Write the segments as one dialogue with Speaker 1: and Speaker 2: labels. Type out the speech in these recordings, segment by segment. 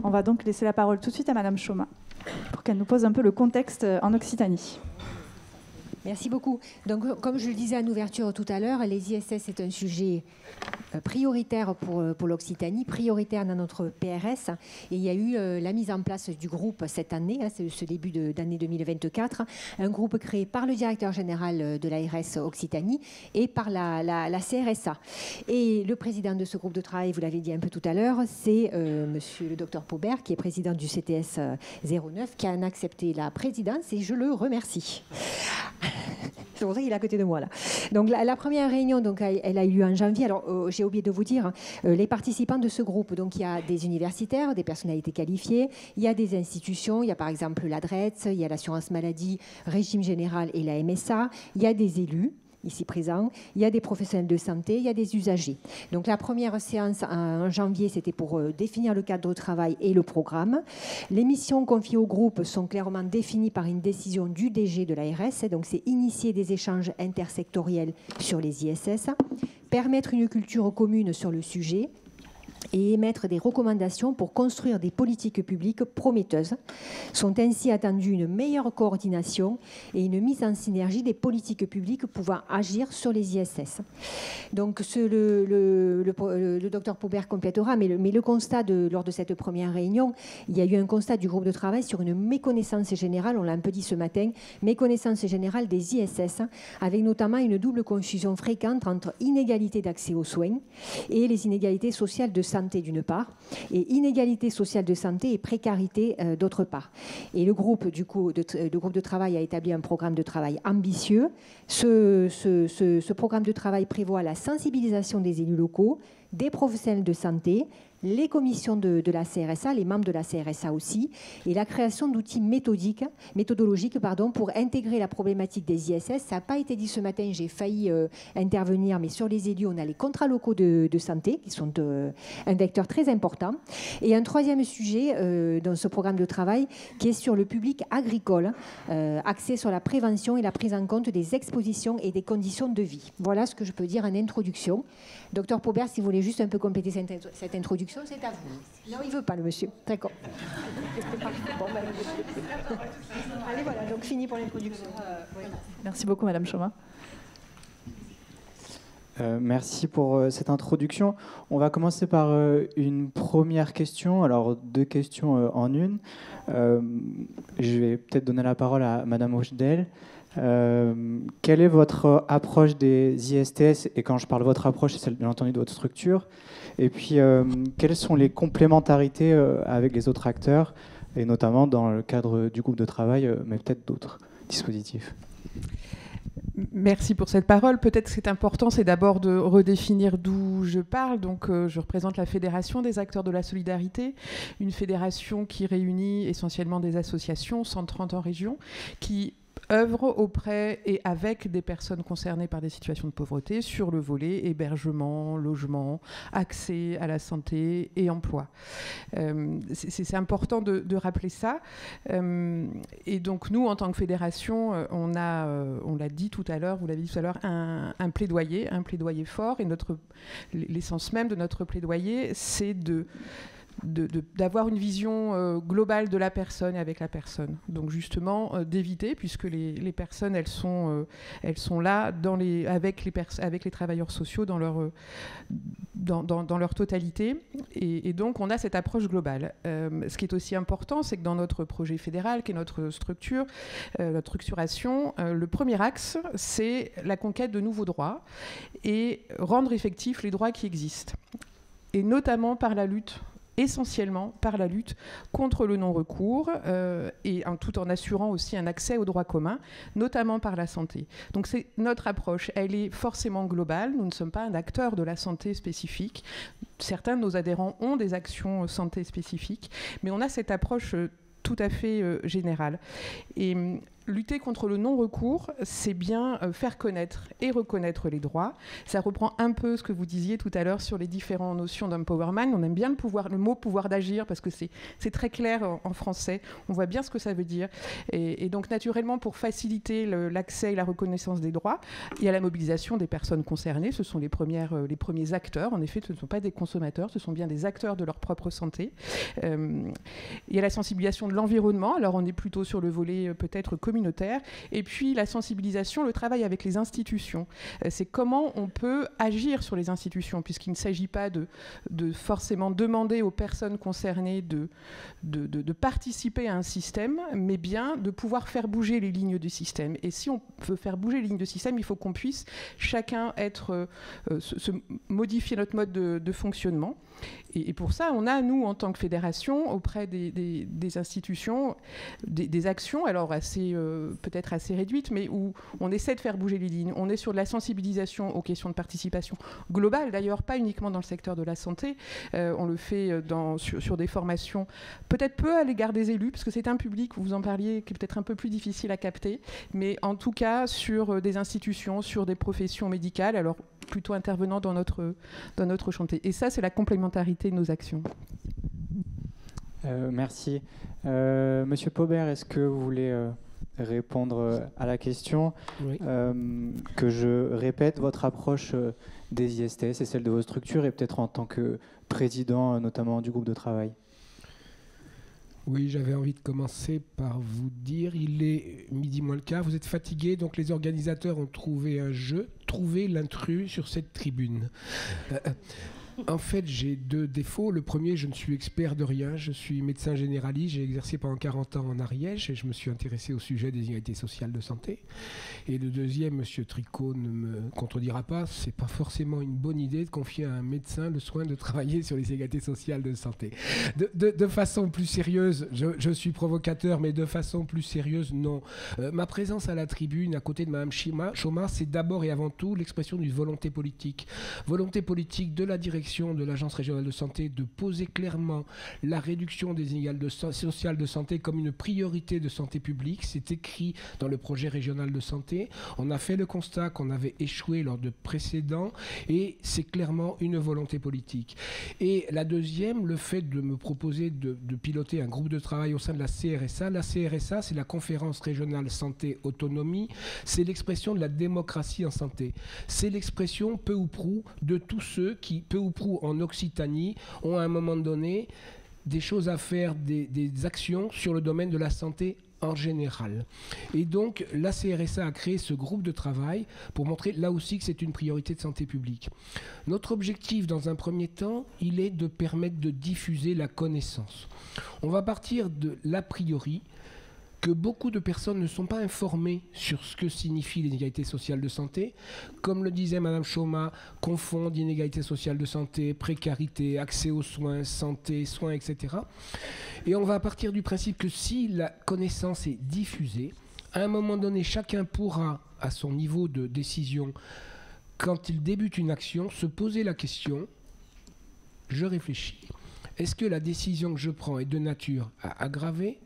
Speaker 1: On va donc laisser la parole tout de suite à Madame Chaumat pour qu'elle nous pose un peu le contexte en Occitanie.
Speaker 2: Merci beaucoup. Donc, comme je le disais en ouverture tout à l'heure, les ISS est un sujet prioritaire pour l'Occitanie, prioritaire dans notre PRS. Et il y a eu la mise en place du groupe cette année, c'est ce début d'année 2024, un groupe créé par le directeur général de l'ARS Occitanie et par la CRSA. Et le président de ce groupe de travail, vous l'avez dit un peu tout à l'heure, c'est monsieur le docteur Paubert, qui est président du CTS 09, qui a accepté la présidence et je le remercie. C'est pour ça qu'il est à côté de moi là. Donc la première réunion, donc, elle a eu lieu en janvier. Alors j'ai oublié de vous dire, les participants de ce groupe, donc il y a des universitaires, des personnalités qualifiées, il y a des institutions, il y a par exemple l'ADRETS, il y a l'assurance maladie, régime général et la MSA, il y a des élus ici présents, il y a des professionnels de santé, il y a des usagers. Donc la première séance en janvier, c'était pour définir le cadre de travail et le programme. Les missions confiées au groupe sont clairement définies par une décision du DG de l'ARS, donc c'est initier des échanges intersectoriels sur les ISS, permettre une culture commune sur le sujet, et émettre des recommandations pour construire des politiques publiques prometteuses. Sont ainsi attendues une meilleure coordination et une mise en synergie des politiques publiques pouvant agir sur les ISS. Donc le docteur Paubert complétera, mais le constat lors de cette première réunion, il y a eu un constat du groupe de travail sur une méconnaissance générale, on l'a un peu dit ce matin, méconnaissance générale des ISS, avec notamment une double confusion fréquente entre inégalité d'accès aux soins et les inégalités sociales de santé d'une part, et inégalité sociale de santé et précarité d'autre part. Et le groupe de travail a établi un programme de travail ambitieux. Ce programme de travail prévoit la sensibilisation des élus locaux, des professionnels de santé, les commissions de la CRSA, les membres de la CRSA aussi, et la création d'outils méthodologiques pour intégrer la problématique des ISS. Ça n'a pas été dit ce matin, j'ai failli intervenir, mais sur les élus, on a les contrats locaux de santé, qui sont un vecteur très important. Et un troisième sujet dans ce programme de travail, qui est sur le public agricole, axé sur la prévention et la prise en compte des expositions et des conditions de vie. Voilà ce que je peux dire en introduction. Docteur Paubert, si vous voulez juste un peu compléter cette introduction, c'est à vous. Non, il ne veut pas, le monsieur. D'accord. Bon, allez, voilà, donc fini pour l'introduction.
Speaker 1: Merci beaucoup, Madame Chaumat.
Speaker 3: Merci pour cette introduction. On va commencer par une première question. Alors, deux questions en une. Je vais peut-être donner la parole à Madame Rochdel. Quelle est votre approche des ISTS? Et quand je parle de votre approche, c'est celle, bien entendu, de votre structure. Et puis, quelles sont les complémentarités avec les autres acteurs, et notamment dans le cadre du groupe de travail, mais peut-être d'autres dispositifs?
Speaker 4: Merci pour cette parole. Peut-être que c'est important, c'est d'abord de redéfinir d'où je parle. Donc, je représente la Fédération des acteurs de la solidarité, une fédération qui réunit essentiellement des associations, 130 en région, qui œuvre auprès et avec des personnes concernées par des situations de pauvreté sur le volet hébergement, logement, accès à la santé et emploi. C'est important de rappeler ça. Et donc nous, en tant que fédération, on l'a dit tout à l'heure, vous l'avez dit tout à l'heure, un plaidoyer fort. Et l'essence même de notre plaidoyer, c'est d'avoir une vision globale de la personne et avec la personne. Donc justement, d'éviter, puisque les personnes, elles sont là avec les travailleurs sociaux dans leur totalité. Et donc, on a cette approche globale. Ce qui est aussi important, c'est que dans notre projet fédéral, qui est notre structure, notre structuration, le premier axe, c'est la conquête de nouveaux droits et rendre effectifs les droits qui existent. Et notamment essentiellement par la lutte contre le non-recours et tout en assurant aussi un accès aux droits communs, notamment par la santé. Donc c'est notre approche, elle est forcément globale. Nous ne sommes pas un acteur de la santé spécifique. Certains de nos adhérents ont des actions santé spécifiques, mais on a cette approche tout à fait générale. Et lutter contre le non-recours, c'est bien faire connaître et reconnaître les droits. Ça reprend un peu ce que vous disiez tout à l'heure sur les différentes notions d'empowerment. On aime bien le mot pouvoir d'agir parce que c'est très clair en français. On voit bien ce que ça veut dire. Et donc, naturellement, pour faciliter l'accès et la reconnaissance des droits, il y a la mobilisation des personnes concernées. Ce sont les premiers acteurs. En effet, ce ne sont pas des consommateurs, ce sont bien des acteurs de leur propre santé. Il y a la sensibilisation de l'environnement. Alors, on est plutôt sur le volet peut-être communautaire. Et puis la sensibilisation, le travail avec les institutions. C'est comment on peut agir sur les institutions, puisqu'il ne s'agit pas de forcément demander aux personnes concernées de participer à un système, mais bien de pouvoir faire bouger les lignes du système. Et si on veut faire bouger les lignes du système, il faut qu'on puisse chacun modifier notre mode de fonctionnement. Et pour ça, on a, nous, en tant que fédération, auprès des institutions, des actions, alors peut-être assez réduites, mais où on essaie de faire bouger les lignes. On est sur de la sensibilisation aux questions de participation globale, d'ailleurs pas uniquement dans le secteur de la santé. On le fait sur des formations, peut-être peu à l'égard des élus, parce que c'est un public, vous en parliez, qui est peut-être un peu plus difficile à capter, mais en tout cas sur des institutions, sur des professions médicales, alors plutôt intervenant dans notre chantier. Et ça, c'est la complémentarité de nos actions.
Speaker 3: Merci. Monsieur Paubert, est-ce que vous voulez répondre à la question?
Speaker 5: Oui.
Speaker 3: Que je répète, votre approche des ISTS et celle de vos structures, et peut-être en tant que président notamment du groupe de travail.
Speaker 5: Oui, j'avais envie de commencer par vous dire, il est midi moins le quart, vous êtes fatigué, donc les organisateurs ont trouvé un jeu, trouver l'intrus sur cette tribune. En fait, j'ai deux défauts. Le premier, je ne suis expert de rien. Je suis médecin généraliste. J'ai exercé pendant 40 ans en Ariège et je me suis intéressé au sujet des inégalités sociales de santé. Et le deuxième, monsieur Tricot ne me contredira pas, c'est pas forcément une bonne idée de confier à un médecin le soin de travailler sur les inégalités sociales de santé. De façon plus sérieuse, je suis provocateur, mais de façon plus sérieuse, non. Ma présence à la tribune, à côté de Mme Choma, c'est d'abord et avant tout l'expression d'une volonté politique. Volonté politique de la direction de l'Agence régionale de santé de poser clairement la réduction des inégalités sociales de santé comme une priorité de santé publique. C'est écrit dans le projet régional de santé. On a fait le constat qu'on avait échoué lors de précédents et c'est clairement une volonté politique. Et la deuxième, le fait de me proposer de piloter un groupe de travail au sein de la CRSA. La CRSA, c'est la Conférence régionale santé autonomie. C'est l'expression de la démocratie en santé. C'est l'expression peu ou prou de tous ceux qui, peu ou prou en Occitanie, ont à un moment donné des choses à faire, des actions sur le domaine de la santé en général. Et donc, la CRSA a créé ce groupe de travail pour montrer là aussi que c'est une priorité de santé publique. Notre objectif, dans un premier temps, il est de permettre de diffuser la connaissance. On va partir de l'a priori que beaucoup de personnes ne sont pas informées sur ce que signifient les inégalités sociales de santé. Comme le disait Mme Choma, confondent inégalités sociales de santé, précarité, accès aux soins, santé, soins, etc. Et on va partir du principe que si la connaissance est diffusée, à un moment donné, chacun pourra, à son niveau de décision, quand il débute une action, se poser la question, je réfléchis, est-ce que la décision que je prends est de nature à aggraver,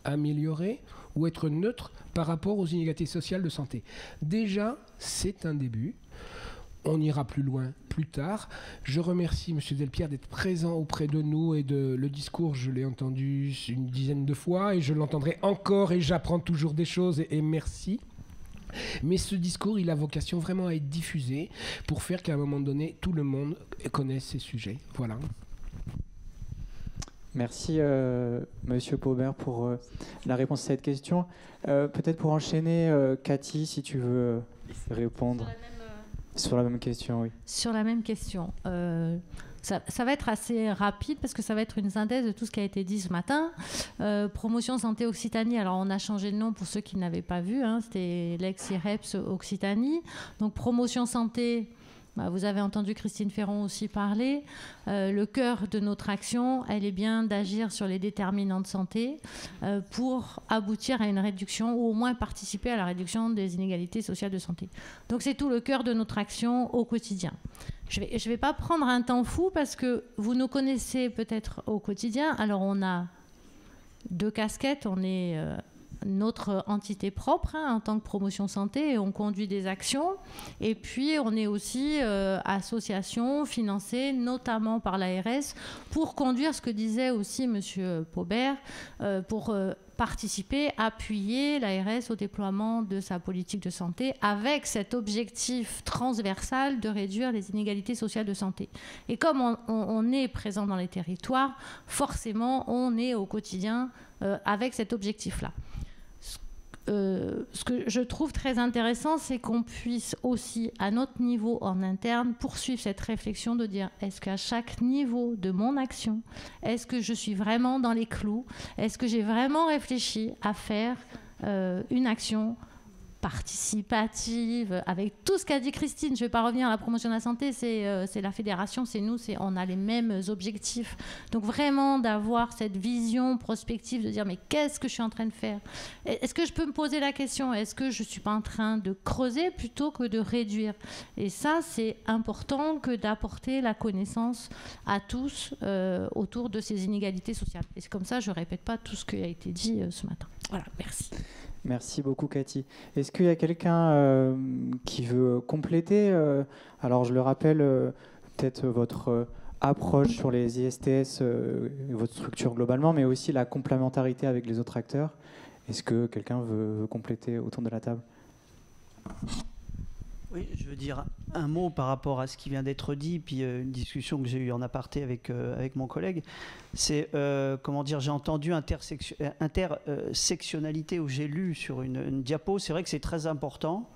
Speaker 5: améliorer ou être neutre par rapport aux inégalités sociales de santé. Déjà, c'est un début. On ira plus loin plus tard. Je remercie M. Delpierre d'être présent auprès de nous et le discours, je l'ai entendu une dizaine de fois et je l'entendrai encore et j'apprends toujours des choses et merci. Mais ce discours, il a vocation vraiment à être diffusé pour faire qu'à un moment donné, tout le monde connaisse ces sujets. Voilà.
Speaker 3: Merci, Monsieur Paubert, pour la réponse à cette question. Peut-être pour enchaîner, Cathy, si tu veux répondre sur la même question. Oui.
Speaker 6: Sur la même question. Ça va être assez rapide parce que ça va être une synthèse de tout ce qui a été dit ce matin. Promotion Santé Occitanie, alors on a changé de nom pour ceux qui n'avaient pas vu, hein, c'était l'ex-IREPS Occitanie. Donc Promotion Santé... Vous avez entendu Christine Ferron aussi parler. Le cœur de notre action, elle est bien d'agir sur les déterminants de santé pour aboutir à une réduction ou au moins participer à la réduction des inégalités sociales de santé. Donc c'est tout le cœur de notre action au quotidien. Je vais pas prendre un temps fou parce que vous nous connaissez peut-être au quotidien. Alors on a deux casquettes. On est notre entité propre en tant que promotion santé, et on conduit des actions. Et puis, on est aussi association financée notamment par l'ARS pour conduire ce que disait aussi M. Paubert, pour participer, appuyer l'ARS au déploiement de sa politique de santé avec cet objectif transversal de réduire les inégalités sociales de santé. Et comme on est présent dans les territoires, forcément, on est au quotidien avec cet objectif-là. Ce que je trouve très intéressant, c'est qu'on puisse aussi, à notre niveau en interne, poursuivre cette réflexion de dire, est-ce qu'à chaque niveau de mon action, est-ce que je suis vraiment dans les clous? Est-ce que j'ai vraiment réfléchi à faire une action participative, avec tout ce qu'a dit Christine? Je ne vais pas revenir à la promotion de la santé, c'est la fédération, c'est nous, on a les mêmes objectifs. Donc vraiment d'avoir cette vision prospective, de dire mais qu'est-ce que je suis en train de faire? Est-ce que je peux me poser la question, est-ce que je ne suis pas en train de creuser plutôt que de réduire? Et ça, c'est important que d'apporter la connaissance à tous autour de ces inégalités sociales. Et c'est comme ça, je ne répète pas tout ce qui a été dit ce matin. Voilà, merci.
Speaker 3: Merci beaucoup, Cathy. Est-ce qu'il y a quelqu'un qui veut compléter alors, je le rappelle, peut-être votre approche sur les ISTS, votre structure globalement, mais aussi la complémentarité avec les autres acteurs. Est-ce que quelqu'un veut compléter autour de la table?
Speaker 7: Oui, je veux dire un mot par rapport à ce qui vient d'être dit, puis une discussion que j'ai eue en aparté avec mon collègue. C'est, comment dire, j'ai entendu intersectionnalité, où j'ai lu sur une diapo. C'est vrai que c'est très important.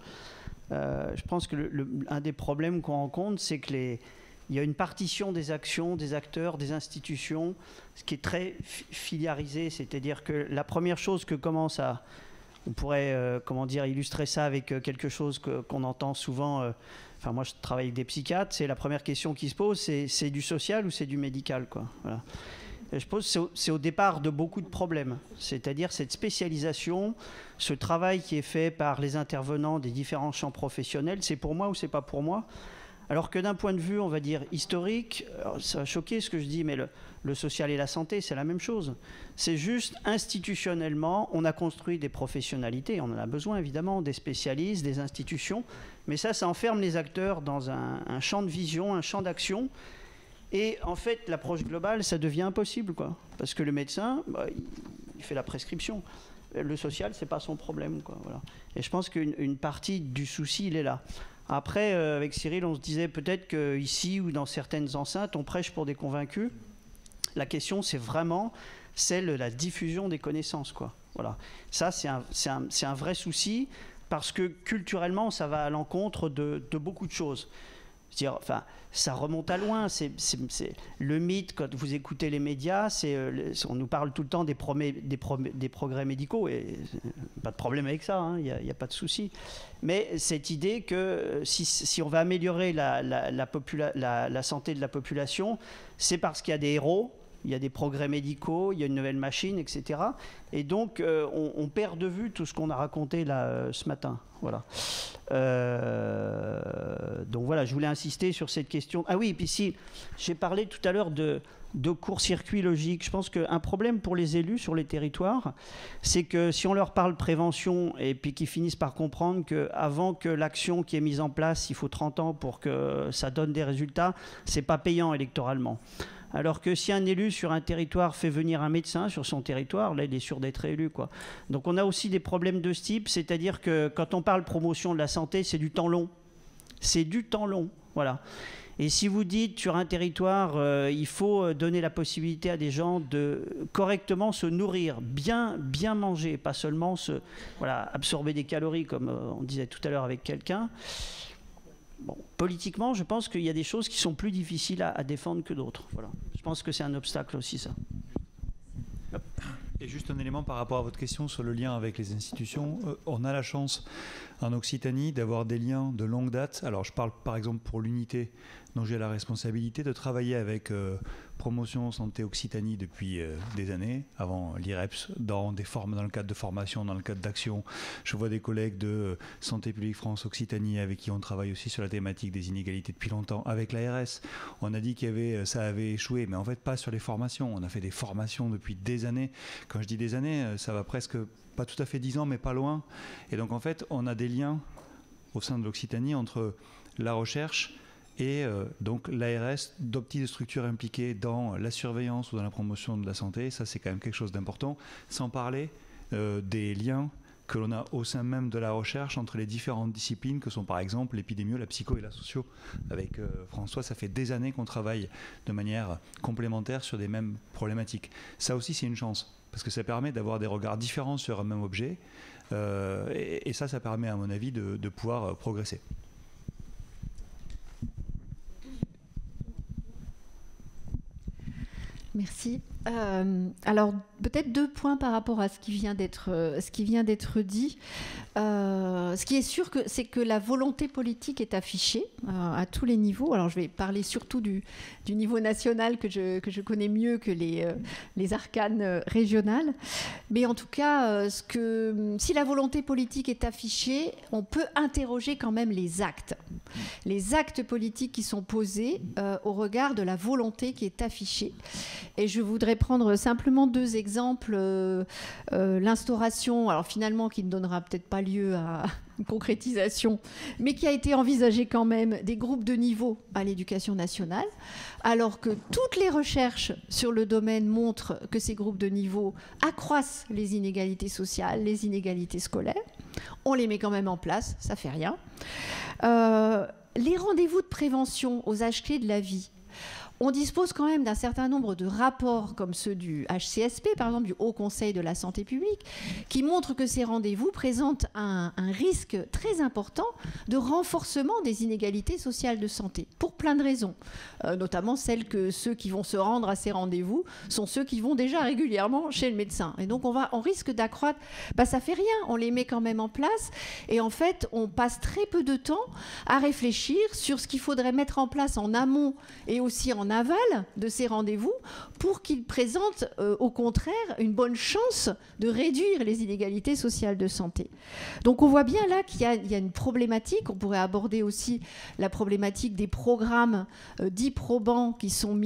Speaker 7: Je pense que un des problèmes qu'on rencontre, c'est que il y a une partition des actions, des acteurs, des institutions, ce qui est très filiarisé. C'est-à-dire que la première chose que commence à... On pourrait comment dire, illustrer ça avec quelque chose qu'on entend souvent. Enfin, moi, je travaille avec des psychiatres. C'est la première question qui se pose, c'est du social ou c'est du médical, quoi. Voilà. Et je pense que c'est au départ de beaucoup de problèmes. C'est-à-dire cette spécialisation, ce travail qui est fait par les intervenants des différents champs professionnels, c'est pour moi ou c'est pas pour moi. Alors que d'un point de vue, on va dire, historique, ça va choquer ce que je dis, mais le social et la santé, c'est la même chose. C'est juste, institutionnellement, on a construit des professionnalités, on en a besoin évidemment, des spécialistes, des institutions, mais ça enferme les acteurs dans un champ de vision, un champ d'action, et en fait, l'approche globale, ça devient impossible, quoi. Parce que le médecin, il fait la prescription. Le social, c'est pas son problème, quoi. Voilà. Et je pense qu'une partie du souci, il est là. Après, avec Cyril, on se disait peut-être qu'ici ou dans certaines enceintes, on prêche pour des convaincus. La question, c'est vraiment celle de la diffusion des connaissances, quoi. Voilà. Ça, c'est un vrai souci parce que culturellement, ça va à l'encontre de beaucoup de choses. C'est-à-dire, enfin, ça remonte à loin. C'est le mythe, quand vous écoutez les médias, on nous parle tout le temps des progrès médicaux, et pas de problème avec ça, il n'y a pas de souci. Mais cette idée que si on va améliorer la santé de la population, c'est parce qu'il y a des héros, il y a des progrès médicaux, il y a une nouvelle machine, etc. Et donc, on perd de vue tout ce qu'on a raconté là ce matin. Voilà. Donc voilà, je voulais insister sur cette question. Ah oui, et puis si j'ai parlé tout à l'heure de court-circuit logique, je pense qu'un problème pour les élus sur les territoires, c'est que si on leur parle prévention et puis qu'ils finissent par comprendre qu'avant que l'action qui est mise en place, il faut 30 ans pour que ça donne des résultats, c'est pas payant électoralement. Alors que si un élu sur un territoire fait venir un médecin sur son territoire, là, il est sûr d'être élu, quoi. Donc on a aussi des problèmes de ce type, c'est-à-dire que quand on parle promotion de la santé, c'est du temps long. C'est du temps long, voilà. Et si vous dites sur un territoire, il faut donner la possibilité à des gens de correctement se nourrir, bien manger, pas seulement absorber des calories, comme on disait tout à l'heure avec quelqu'un. Bon, politiquement, je pense qu'il y a des choses qui sont plus difficiles à défendre que d'autres. Voilà. Je pense que c'est un obstacle aussi, ça.
Speaker 8: Et juste un élément par rapport à votre question sur le lien avec les institutions. On a la chance en Occitanie d'avoir des liens de longue date. Alors je parle par exemple pour l'unité dont j'ai la responsabilité de travailler avec promotion santé Occitanie depuis des années, avant l'IREPS, dans le cadre de formation, dans le cadre d'actions. Je vois des collègues de Santé publique France Occitanie avec qui on travaille aussi sur la thématique des inégalités depuis longtemps. Avec l'ARS, on a dit ça avait échoué, mais en fait pas sur les formations. On a fait des formations depuis des années. Quand je dis des années, ça va presque, pas tout à fait 10 ans, mais pas loin. Et donc en fait, on a des liens au sein de l'Occitanie entre la recherche et donc l'ARS, de structures impliquées dans la surveillance ou dans la promotion de la santé. Ça, c'est quand même quelque chose d'important, sans parler des liens que l'on a au sein même de la recherche entre les différentes disciplines que sont par exemple l'épidémio, la psycho et la socio. Avec François, ça fait des années qu'on travaille de manière complémentaire sur des mêmes problématiques. Ça aussi, c'est une chance, parce que ça permet d'avoir des regards différents sur un même objet, et ça permet, à mon avis, de pouvoir progresser.
Speaker 9: Merci. Alors, peut-être 2 points par rapport à ce qui vient d'être dit. Ce qui est sûr, c'est que la volonté politique est affichée à tous les niveaux. Alors, je vais parler surtout du niveau national que je connais mieux que les arcanes régionales. Mais en tout cas, si la volonté politique est affichée, on peut interroger quand même les actes politiques qui sont posés au regard de la volonté qui est affichée. Et je voudrais prendre simplement 2 exemples. L'instauration, alors finalement qui ne donnera peut-être pas lieu à une concrétisation, mais qui a été envisagée quand même, des groupes de niveau à l'éducation nationale, alors que toutes les recherches sur le domaine montrent que ces groupes de niveau accroissent les inégalités sociales, les inégalités scolaires. On les met quand même en place, ça fait rien. Les rendez-vous de prévention aux âges clés de la vie. On dispose quand même d'un certain nombre de rapports, comme ceux du HCSP, par exemple du Haut Conseil de la Santé publique, qui montrent que ces rendez-vous présentent un risque très important de renforcement des inégalités sociales de santé, pour plein de raisons, notamment celles que ceux qui vont se rendre à ces rendez-vous sont ceux qui vont déjà régulièrement chez le médecin. Et donc on risque d'accroître, ça fait rien, on les met quand même en place, et en fait on passe très peu de temps à réfléchir sur ce qu'il faudrait mettre en place en amont et aussi en aval de ces rendez-vous pour qu'ils présentent au contraire une bonne chance de réduire les inégalités sociales de santé. Donc on voit bien là qu'il y a une problématique. On pourrait aborder aussi la problématique des programmes dits probants qui sont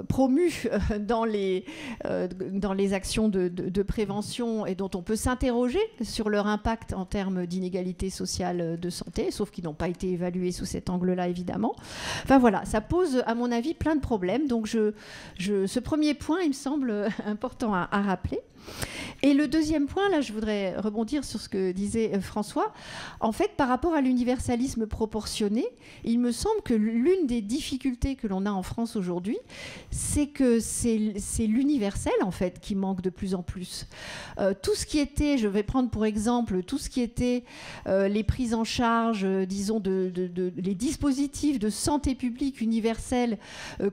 Speaker 9: promus dans les actions de prévention et dont on peut s'interroger sur leur impact en termes d'inégalités sociales de santé, sauf qu'ils n'ont pas été évalués sous cet angle-là évidemment. Enfin voilà, ça pose à mon avis plein de problèmes. Donc ce premier point, il me semble important à rappeler. Et le deuxième point, là, je voudrais rebondir sur ce que disait François. En fait, par rapport à l'universalisme proportionné, il me semble que l'une des difficultés que l'on a en France aujourd'hui, c'est que c'est l'universel, en fait, qui manque de plus en plus. Tout ce qui était, je vais prendre pour exemple, tout ce qui était les prises en charge, disons, les dispositifs de santé publique universelle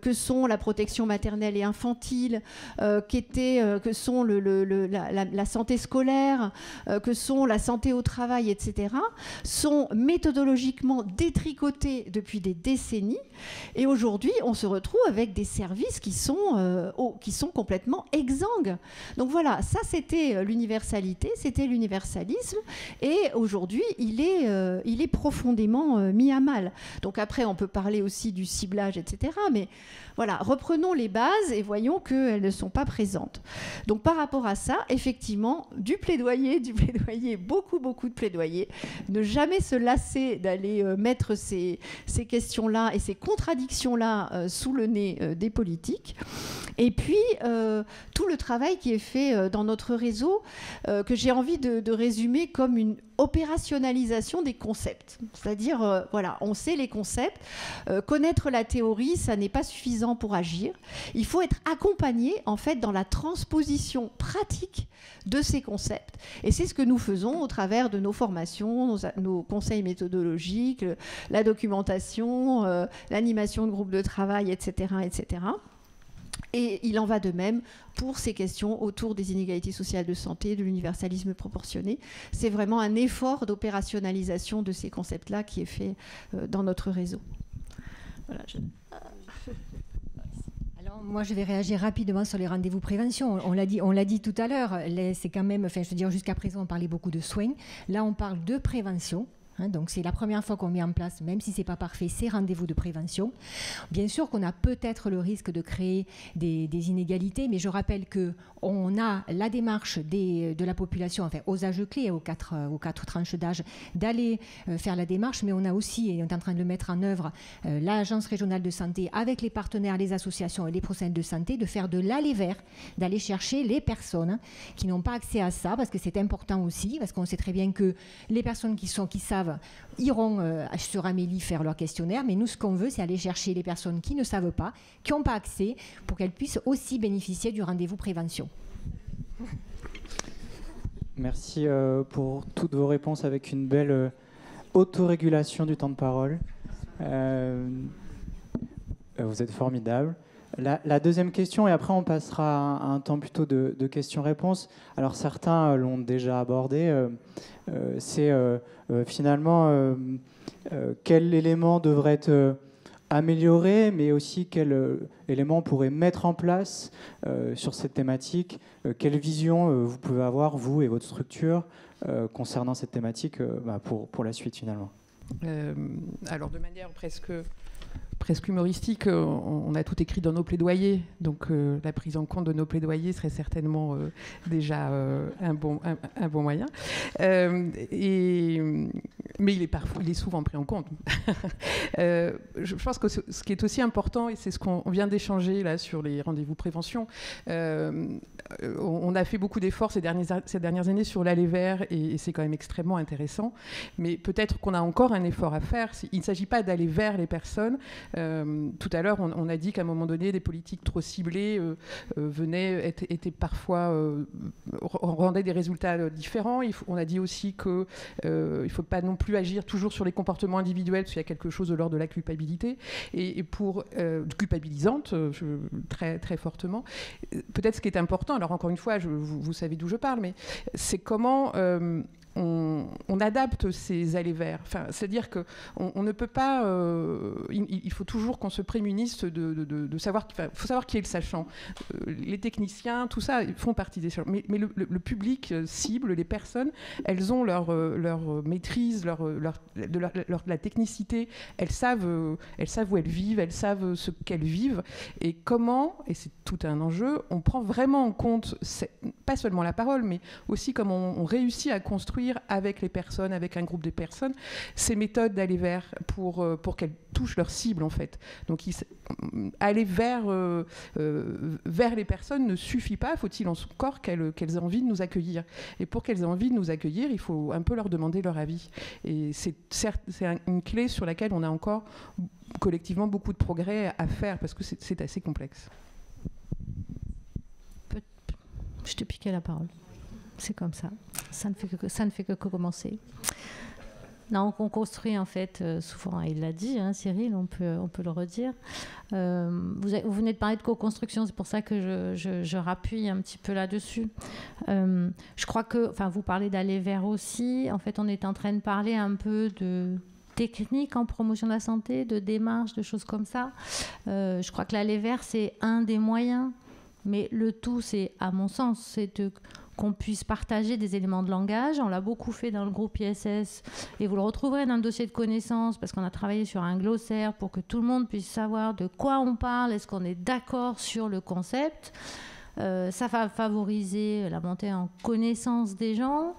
Speaker 9: que sont la protection maternelle et infantile, que sont la santé scolaire, que sont la santé au travail, etc., sont méthodologiquement détricotés depuis des décennies. Et aujourd'hui, on se retrouve avec des services qui sont complètement exsangues. Donc voilà, ça c'était l'universalité, c'était l'universalisme. Et aujourd'hui, il est profondément mis à mal. Donc après, on peut parler aussi du ciblage, etc. Mais voilà, reprenons les bases et voyons qu'elles ne sont pas présentes. Donc par rapport à ça, effectivement, du plaidoyer, beaucoup de plaidoyer. Ne jamais se lasser d'aller mettre ces questions-là et ces contradictions-là sous le nez des politiques. Et puis, tout le travail qui est fait dans notre réseau, que j'ai envie de résumer comme une opérationnalisation des concepts. C'est-à-dire, voilà, on sait les concepts. Connaître la théorie, ça n'est pas suffisant pour agir. Il faut être accompagné, en fait, dans la transposition pratique de ces concepts. Et c'est ce que nous faisons au travers de nos formations, nos conseils méthodologiques, la documentation, l'animation de groupes de travail, etc., etc. Et il en va de même pour ces questions autour des inégalités sociales de santé, de l'universalisme proportionné. C'est vraiment un effort d'opérationnalisation de ces concepts-là qui est fait dans notre réseau. Voilà,
Speaker 2: Alors, moi, je vais réagir rapidement sur les rendez-vous prévention. On l'a dit tout à l'heure. C'est quand même, enfin, je veux dire, jusqu'à présent, on parlait beaucoup de soins. Là, on parle de prévention. Donc c'est la première fois qu'on met en place, même si ce n'est pas parfait, ces rendez-vous de prévention. Bien sûr qu'on a peut-être le risque de créer des inégalités, mais je rappelle qu'on a la démarche de la population, enfin aux âges clés, aux quatre tranches d'âge, d'aller faire la démarche, mais on a aussi, et on est en train de le mettre en œuvre, l'Agence régionale de santé, avec les partenaires, les associations et les professionnels de santé, de faire de l'aller vers, d'aller chercher les personnes qui n'ont pas accès à ça, parce que c'est important aussi, parce qu'on sait très bien que les personnes qui savent iront sur Amélie faire leur questionnaire, mais nous, ce qu'on veut, c'est aller chercher les personnes qui ne savent pas, qui n'ont pas accès, pour qu'elles puissent aussi bénéficier du rendez-vous prévention.
Speaker 3: Merci pour toutes vos réponses avec une belle autorégulation du temps de parole. Vous êtes formidables. La deuxième question, et après on passera à un temps plutôt de questions-réponses. Alors certains l'ont déjà abordé, c'est finalement quel élément devrait être amélioré, mais aussi quel élément on pourrait mettre en place sur cette thématique. Quelle vision vous pouvez avoir, vous et votre structure, concernant cette thématique pour la suite finalement.
Speaker 4: Alors de manière presque humoristique, on a tout écrit dans nos plaidoyers, donc la prise en compte de nos plaidoyers serait certainement déjà un bon moyen. Mais il est souvent pris en compte. Je pense que ce qui est aussi important, et c'est ce qu'on vient d'échanger là sur les rendez-vous prévention, on a fait beaucoup d'efforts ces dernières années sur l'aller vers, et c'est quand même extrêmement intéressant. Mais peut-être qu'on a encore un effort à faire. Il ne s'agit pas d'aller vers les personnes. Tout à l'heure, on a dit qu'à un moment donné, des politiques trop ciblées étaient parfois rendaient des résultats différents. On a dit aussi qu'il ne faut pas non plus agir toujours sur les comportements individuels, parce qu'il y a quelque chose de l'ordre de la culpabilité, et pour culpabilisante très très fortement. Peut-être ce qui est important, alors encore une fois, vous savez d'où je parle, mais c'est comment on adapte ces allers vers. Enfin, c'est-à-dire qu'on ne peut pas... il faut toujours qu'on se prémunisse de savoir... Il faut savoir qui est le sachant. Les techniciens, tout ça, ils font partie des sachants. Mais le public cible, les personnes, elles ont leur maîtrise, la technicité. Elles savent où elles vivent, elles savent ce qu'elles vivent. Et comment, et c'est tout un enjeu, on prend vraiment en compte, pas seulement la parole, mais aussi comment on réussit à construire avec les personnes, avec un groupe de personnes, ces méthodes d'aller vers pour qu'elles touchent leur cible en fait. Donc aller vers les personnes ne suffit pas, faut-il encore qu'elles aient envie de nous accueillir. Et pour qu'elles aient envie de nous accueillir, il faut un peu leur demander leur avis. Et c'est une clé sur laquelle on a encore collectivement beaucoup de progrès à faire parce que c'est assez complexe.
Speaker 6: Je te piquais la parole. C'est comme ça. Ça ne fait que commencer. Non, on construit en fait, souvent, il l'a dit, hein, Cyril, on peut le redire. Vous venez de parler de co-construction, c'est pour ça que je rappuie un petit peu là-dessus. Je crois que, vous parlez d'aller vers aussi, en fait, on est en train de parler un peu de technique en promotion de la santé, de démarche, de choses comme ça. Je crois que l'aller vers, c'est un des moyens, mais le tout, c'est, à mon sens, c'est qu'on puisse partager des éléments de langage. On l'a beaucoup fait dans le groupe ISS et vous le retrouverez dans le dossier de connaissances parce qu'on a travaillé sur un glossaire pour que tout le monde puisse savoir de quoi on parle, est-ce qu'on est d'accord sur le concept. Ça va favoriser la montée en connaissance des gens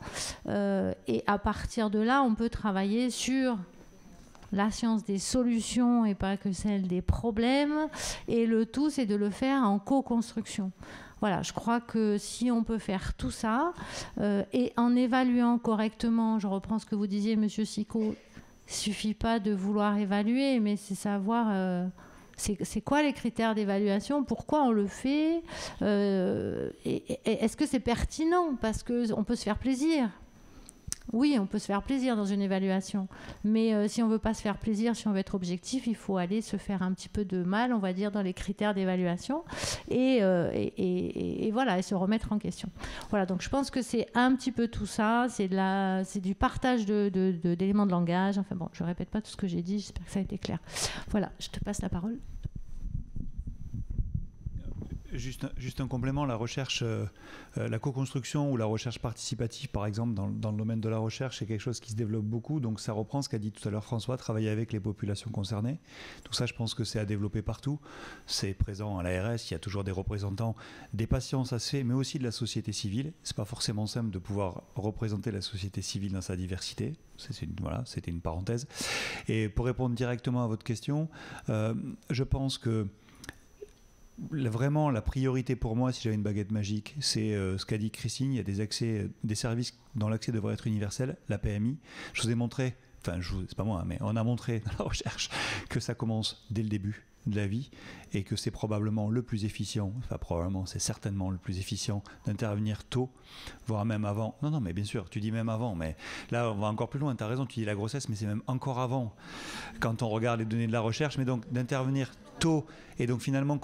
Speaker 6: et à partir de là, on peut travailler sur la science des solutions et pas que celle des problèmes. Et le tout, c'est de le faire en co-construction. Voilà, je crois que si on peut faire tout ça, et en évaluant correctement, je reprends ce que vous disiez, Monsieur Sicot, il ne suffit pas de vouloir évaluer, mais c'est savoir c'est quoi les critères d'évaluation, pourquoi on le fait, et est-ce que c'est pertinent, parce qu'on peut se faire plaisir. Oui, on peut se faire plaisir dans une évaluation, mais si on ne veut pas se faire plaisir, si on veut être objectif, il faut aller se faire un petit peu de mal, on va dire, dans les critères d'évaluation et voilà, et se remettre en question. Voilà, donc je pense que c'est un petit peu tout ça, c'est du partage d'éléments de langage. Enfin bon, je ne répète pas tout ce que j'ai dit, j'espère que ça a été clair. Voilà, je te passe la parole.
Speaker 8: Juste un complément, la recherche, la co-construction ou la recherche participative, par exemple, dans le domaine de la recherche, c'est quelque chose qui se développe beaucoup. Donc ça reprend ce qu'a dit tout à l'heure François, travailler avec les populations concernées. Tout ça, je pense que c'est à développer partout. C'est présent à l'ARS, il y a toujours des représentants des patients, ça se fait, mais aussi de la société civile. C'est pas forcément simple de pouvoir représenter la société civile dans sa diversité. Voilà, c'était une parenthèse. Et pour répondre directement à votre question, je pense que vraiment, la priorité pour moi, si j'avais une baguette magique, c'est ce qu'a dit Christine. Il y a des services dont l'accès devrait être universel, la PMI. Je vous ai montré, c'est pas moi, mais on a montré dans la recherche que ça commence dès le début de la vie et que c'est probablement le plus efficient, c'est certainement le plus efficient d'intervenir tôt, voire même avant. Non, mais bien sûr, tu dis même avant, mais là on va encore plus loin, tu as raison, tu dis la grossesse, mais c'est même encore avant quand on regarde les données de la recherche, mais donc d'intervenir tôt, et donc finalement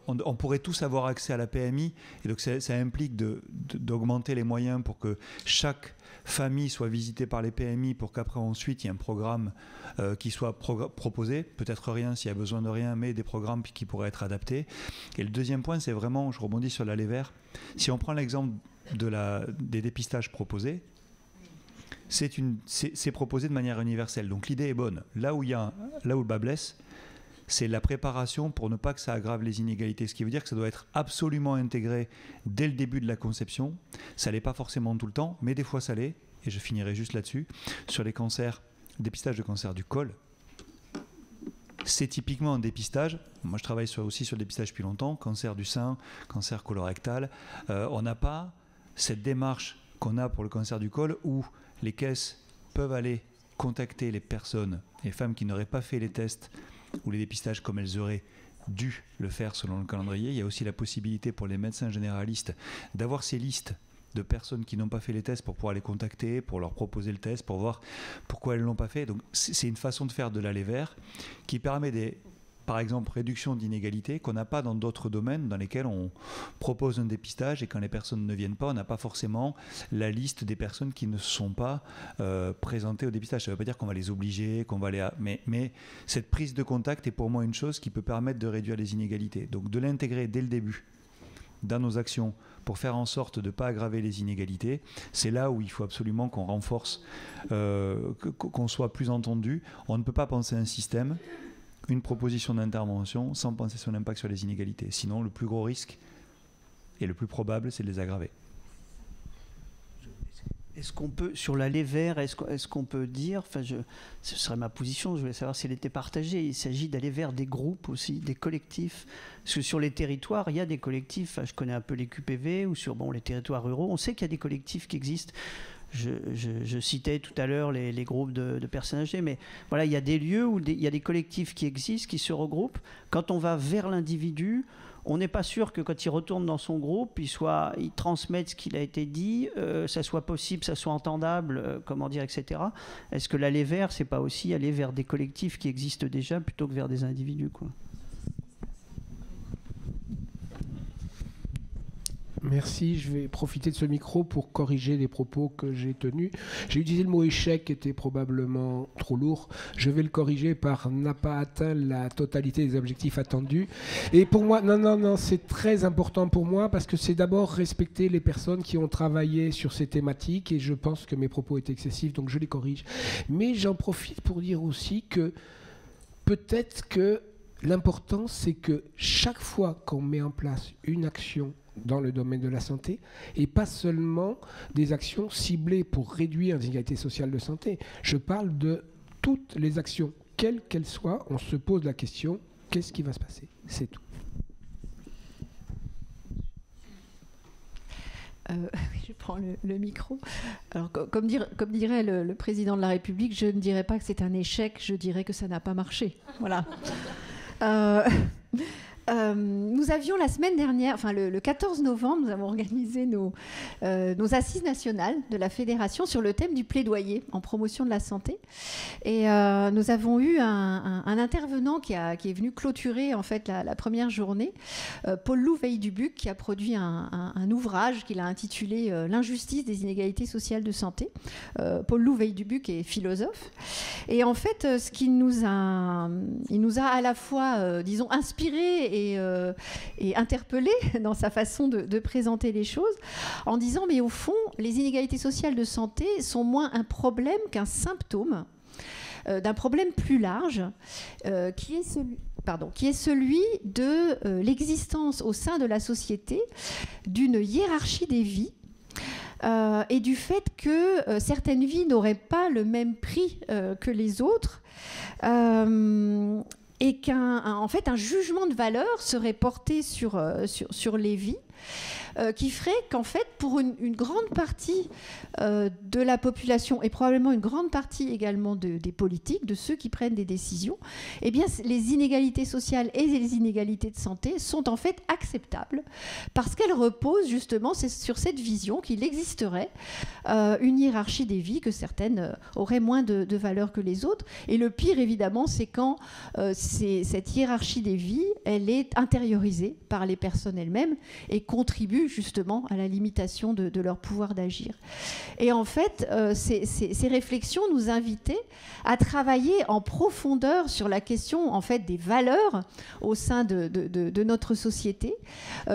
Speaker 8: on pourrait tous avoir accès à la PMI, et donc ça implique d'augmenter les moyens pour que chaque famille soit visitée par les PMI, pour qu'après ensuite il y ait un programme qui soit proposé, peut-être rien s'il y a besoin de rien, mais des programmes qui pourraient être adaptés. Et le deuxième point, c'est vraiment, je rebondis sur l'allée vert, si on prend l'exemple des dépistages proposés, c'est proposé de manière universelle, donc l'idée est bonne. Là où le bas blesse, c'est la préparation pour ne pas que ça aggrave les inégalités. Ce qui veut dire que ça doit être absolument intégré dès le début de la conception. Ça l'est pas forcément tout le temps, mais des fois ça l'est. Et je finirai juste là-dessus. Sur les cancers, dépistage de cancer du col, c'est typiquement un dépistage. Moi, je travaille aussi sur le dépistage depuis longtemps. Cancer du sein, cancer colorectal. On n'a pas cette démarche qu'on a pour le cancer du col où les caisses peuvent aller contacter les personnes, les femmes qui n'auraient pas fait les tests ou les dépistages comme elles auraient dû le faire selon le calendrier. Il y a aussi la possibilité pour les médecins généralistes d'avoir ces listes de personnes qui n'ont pas fait les tests pour pouvoir les contacter, pour leur proposer le test, pour voir pourquoi elles ne l'ont pas fait. Donc c'est une façon de faire de l'aller vers qui permet par exemple, réduction d'inégalités qu'on n'a pas dans d'autres domaines dans lesquels on propose un dépistage et quand les personnes ne viennent pas, on n'a pas forcément la liste des personnes qui ne sont pas présentées au dépistage. Ça ne veut pas dire qu'on va les obliger, qu'on va mais cette prise de contact est pour moi une chose qui peut permettre de réduire les inégalités. Donc de l'intégrer dès le début dans nos actions pour faire en sorte de ne pas aggraver les inégalités, c'est là où il faut absolument qu'on renforce, qu'on soit plus entendu. On ne peut pas penser un système, une proposition d'intervention sans penser son impact sur les inégalités. Sinon, le plus gros risque et le plus probable, c'est de les aggraver.
Speaker 7: Est-ce qu'on peut, sur l'aller vers, est-ce qu'on peut dire, ce serait ma position, je voulais savoir si elle était partagée, il s'agit d'aller vers des groupes aussi, des collectifs, parce que sur les territoires, il y a des collectifs, je connais un peu les QPV, ou sur les territoires ruraux, on sait qu'il y a des collectifs qui existent. Je citais tout à l'heure les groupes de personnes âgées, mais voilà, il y a des lieux où il y a des collectifs qui existent, qui se regroupent. Quand on va vers l'individu, on n'est pas sûr que quand il retourne dans son groupe, il transmette ce qu'il a été dit, ça soit possible, ça soit entendable, etc. Est-ce que l'aller vers, c'est pas aussi aller vers des collectifs qui existent déjà plutôt que vers des individus, quoi ?
Speaker 5: Merci, je vais profiter de ce micro pour corriger les propos que j'ai tenus. J'ai utilisé le mot échec qui était probablement trop lourd. Je vais le corriger par n'a pas atteint la totalité des objectifs attendus. Et pour moi, non, c'est très important pour moi parce que c'est d'abord respecter les personnes qui ont travaillé sur ces thématiques et je pense que mes propos étaient excessifs, donc je les corrige. Mais j'en profite pour dire aussi que peut-être que l'important, c'est que chaque fois qu'on met en place une action dans le domaine de la santé, et pas seulement des actions ciblées pour réduire les inégalités sociales de santé. Je parle de toutes les actions, quelles qu'elles soient, on se pose la question, qu'est-ce qui va se passer ? C'est tout.
Speaker 9: Je prends le micro. Alors, comme dirait le président de la République, je ne dirais pas que c'est un échec, je dirais que ça n'a pas marché. Voilà. nous avions la semaine dernière, enfin le 14 novembre, nous avons organisé nos assises nationales de la Fédération sur le thème du plaidoyer en promotion de la santé. Et nous avons eu un intervenant qui est venu clôturer en fait la première journée, Paul-Loup Veille-Dubuc, qui a produit un ouvrage qu'il a intitulé L'injustice des inégalités sociales de santé. Paul-Loup Veille-Dubuc est philosophe. Et en fait, il nous a à la fois, disons, inspiré et interpellé dans sa façon de présenter les choses, en disant, mais au fond, les inégalités sociales de santé sont moins un problème qu'un symptôme d'un problème plus large, qui est celui de l'existence au sein de la société d'une hiérarchie des vies, et du fait que certaines vies n'auraient pas le même prix que les autres, et qu'en fait un jugement de valeur serait porté sur les vies, qui ferait qu'en fait pour une grande partie de la population et probablement une grande partie également des politiques, de ceux qui prennent des décisions, eh bien les inégalités sociales et les inégalités de santé sont en fait acceptables parce qu'elles reposent justement sur cette vision qu'il existerait une hiérarchie des vies, que certaines auraient moins de valeur que les autres. Et le pire évidemment, c'est quand cette hiérarchie des vies, elle est intériorisée par les personnes elles-mêmes et contribue justement à la limitation de leur pouvoir d'agir. Et en fait, ces réflexions nous invitaient à travailler en profondeur sur la question en fait des valeurs au sein de notre société,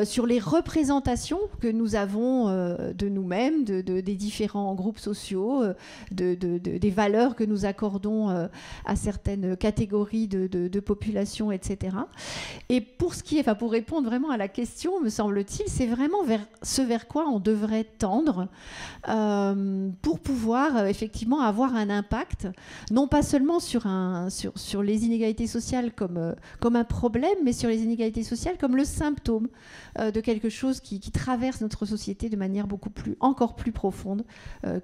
Speaker 9: sur les représentations que nous avons de nous-mêmes, des différents groupes sociaux, des valeurs que nous accordons à certaines catégories de population, etc. Et pour répondre vraiment à la question, me semble-t-il, c'est vraiment vers quoi on devrait tendre pour pouvoir effectivement avoir un impact, non pas seulement sur les inégalités sociales comme un problème, mais sur les inégalités sociales comme le symptôme de quelque chose qui traverse notre société de manière encore plus profonde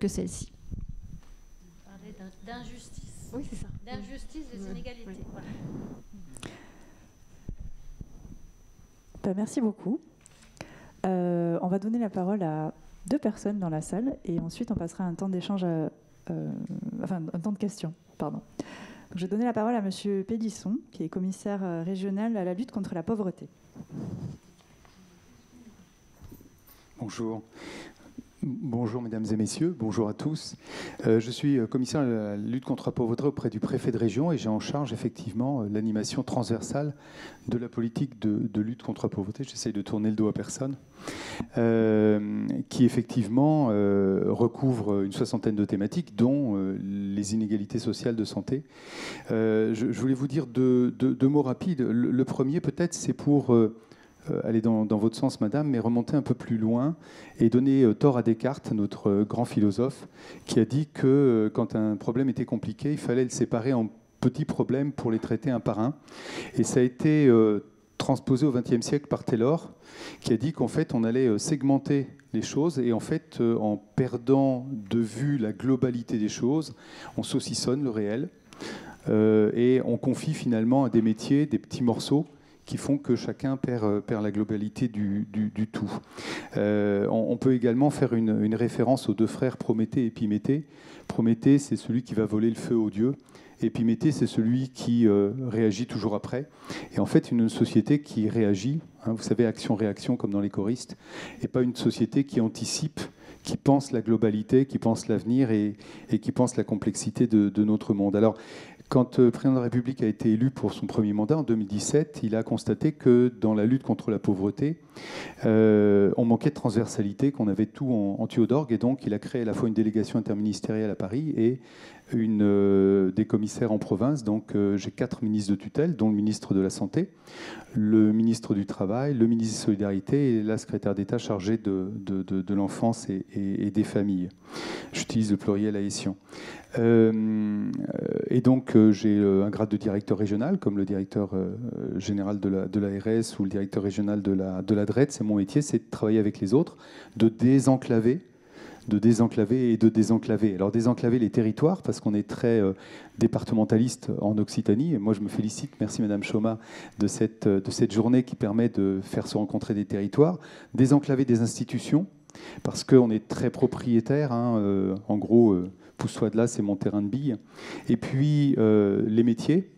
Speaker 9: que celle-ci.
Speaker 6: Vous parlez d'injustice.
Speaker 9: Oui, c'est ça.
Speaker 6: D'injustice des inégalités. Voilà.
Speaker 1: Merci beaucoup. On va donner la parole à 2 personnes dans la salle et ensuite on passera un temps d'échange, un temps de questions. Pardon. Donc, je vais donner la parole à Monsieur Pélisson, qui est commissaire régional à la lutte contre la pauvreté.
Speaker 10: Bonjour. Bonjour mesdames et messieurs, bonjour à tous. Je suis commissaire à la lutte contre la pauvreté auprès du préfet de région et j'ai en charge effectivement l'animation transversale de la politique de lutte contre la pauvreté. J'essaye de tourner le dos à personne. Qui effectivement recouvre une 60aine de thématiques, dont les inégalités sociales de santé. Je voulais vous dire deux mots rapides. Le premier peut-être c'est pour... aller dans votre sens, madame, mais remonter un peu plus loin et donner tort à Descartes, notre grand philosophe, qui a dit que quand un problème était compliqué, il fallait le séparer en petits problèmes pour les traiter un par un. Et ça a été transposé au XXe siècle par Taylor, qui a dit qu'en fait, on allait segmenter les choses et en fait, en perdant de vue la globalité des choses, on saucissonne le réel et on confie finalement à des métiers, des petits morceaux qui font que chacun perd la globalité du tout. On peut également faire une référence aux 2 frères Prométhée et Épiméthée. Prométhée, c'est celui qui va voler le feu aux dieux. Épiméthée, c'est celui qui réagit toujours après. Et en fait, une société qui réagit, vous savez, action-réaction comme dans les choristes, et pas une société qui anticipe, qui pense la globalité, qui pense l'avenir et qui pense la complexité de notre monde. Alors, quand le président de la République a été élu pour son premier mandat en 2017, il a constaté que dans la lutte contre la pauvreté, on manquait de transversalité, qu'on avait tout en tuyau d'orgue, et donc il a créé à la fois une délégation interministérielle à Paris et des commissaires en province. Donc j'ai 4 ministres de tutelle, dont le ministre de la Santé, le ministre du Travail, le ministre des Solidarités et la secrétaire d'État chargée de l'enfance et des familles. J'utilise le pluriel haïtien. Et donc j'ai un grade de directeur régional, comme le directeur général de l'ARS ou le directeur régional de la DRED. C'est mon métier, c'est de travailler avec les autres, de désenclaver, désenclaver et de désenclaver. Alors désenclaver les territoires, parce qu'on est très départementaliste en Occitanie. Et moi, je me félicite, merci Madame Choma, de cette journée qui permet de faire se rencontrer des territoires. Désenclaver des institutions, parce qu'on est très propriétaire. En gros, pousse-toi de là, c'est mon terrain de billes. Et puis, les métiers.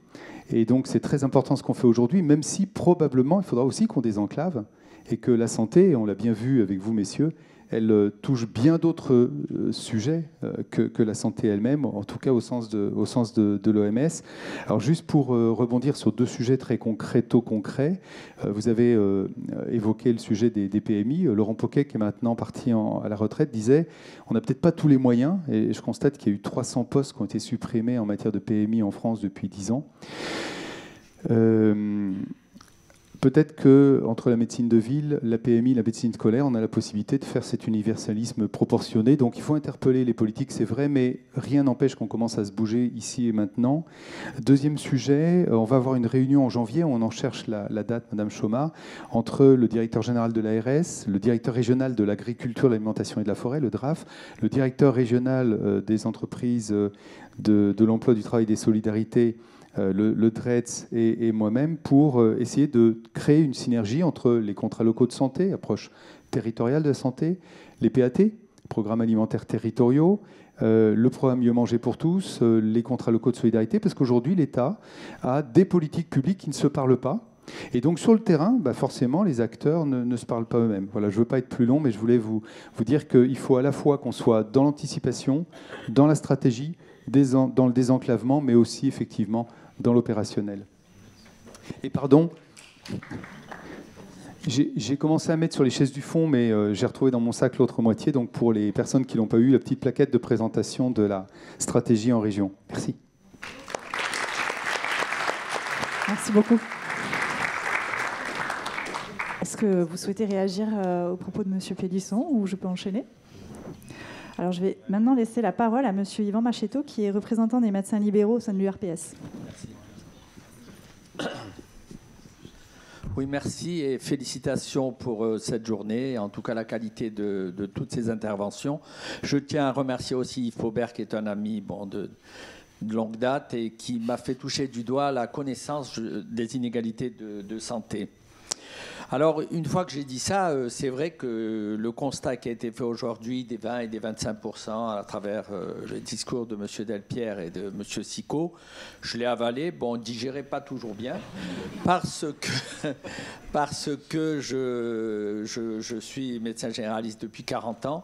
Speaker 10: Et donc, c'est très important ce qu'on fait aujourd'hui, même si probablement, il faudra aussi qu'on désenclave et que la santé, on l'a bien vu avec vous, messieurs, elle touche bien d'autres sujets que la santé elle-même, en tout cas au sens de l'OMS. Alors juste pour rebondir sur deux sujets très concrets, vous avez évoqué le sujet des PMI. Laurent Poquet, qui est maintenant parti à la retraite, disait on n'a peut-être pas tous les moyens, et je constate qu'il y a eu 300 postes qui ont été supprimés en matière de PMI en France depuis 10 ans. Peut-être qu'entre la médecine de ville, la PMI, la médecine scolaire, on a la possibilité de faire cet universalisme proportionné. Donc il faut interpeller les politiques, c'est vrai, mais rien n'empêche qu'on commence à se bouger ici et maintenant. Deuxième sujet, on va avoir une réunion en janvier, on en cherche la date, Madame Choma, entre le directeur général de l'ARS, le directeur régional de l'agriculture, de l'alimentation et de la forêt, le DRAF, le directeur régional des entreprises de l'emploi, du travail et des solidarités, le DRETS et moi-même, pour essayer de créer une synergie entre les contrats locaux de santé, approche territoriale de la santé, les PAT, programmes alimentaires territoriaux, le programme Mieux manger pour tous, les contrats locaux de solidarité, parce qu'aujourd'hui, l'État a des politiques publiques qui ne se parlent pas. Et donc sur le terrain, forcément, les acteurs ne se parlent pas eux-mêmes. Voilà, je ne veux pas être plus long, mais je voulais vous dire qu'il faut à la fois qu'on soit dans l'anticipation, dans la stratégie, dans le désenclavement, mais aussi effectivement dans l'opérationnel. Et pardon, j'ai commencé à mettre sur les chaises du fond, mais j'ai retrouvé dans mon sac l'autre moitié. Donc pour les personnes qui ne l'ont pas eu, la petite plaquette de présentation de la stratégie en région. Merci.
Speaker 1: Merci beaucoup. Est-ce que vous souhaitez réagir aux propos de M. Pélisson ou je peux enchaîner ? Alors, je vais maintenant laisser la parole à M. Yvan Machetto, qui est représentant des médecins libéraux au sein de l'URPS.
Speaker 11: Merci. Oui, merci et félicitations pour cette journée, en tout cas la qualité de toutes ces interventions. Je tiens à remercier aussi Yves Faubert, qui est un ami de longue date et qui m'a fait toucher du doigt la connaissance des inégalités de santé. Alors, une fois que j'ai dit ça, c'est vrai que le constat qui a été fait aujourd'hui des 20 et des 25% à travers le discours de M. Delpierre et de M. Sicot, je l'ai avalé. Bon, digéré pas toujours bien, parce que je suis médecin généraliste depuis 40 ans,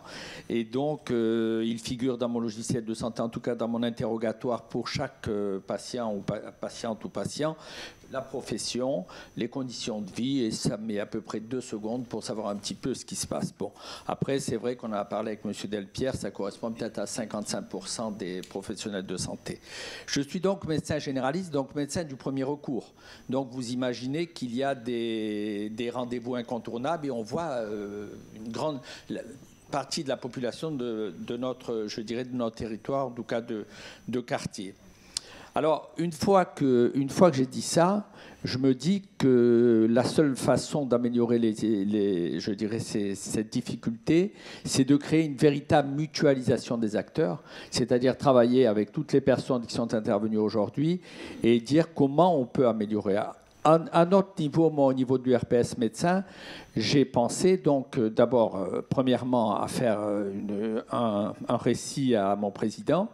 Speaker 11: et donc il figure dans mon logiciel de santé, en tout cas dans mon interrogatoire pour chaque patient ou patiente ou patient, la profession, les conditions de vie, et ça met à peu près 2 secondes pour savoir un petit peu ce qui se passe. Bon, après, c'est vrai qu'on a parlé avec M. Delpierre, ça correspond peut-être à 55% des professionnels de santé. Je suis donc médecin généraliste, donc médecin du premier recours. Donc vous imaginez qu'il y a des rendez-vous incontournables, et on voit une grande partie de la population de notre territoire, en tout cas de quartier. Alors, une fois que j'ai dit ça, je me dis que la seule façon d'améliorer cette difficulté, c'est de créer une véritable mutualisation des acteurs, c'est-à-dire travailler avec toutes les personnes qui sont intervenues aujourd'hui et dire comment on peut améliorer. À notre niveau, moi, au niveau de l'URPS médecin, j'ai pensé donc d'abord, premièrement, à faire un récit à mon président,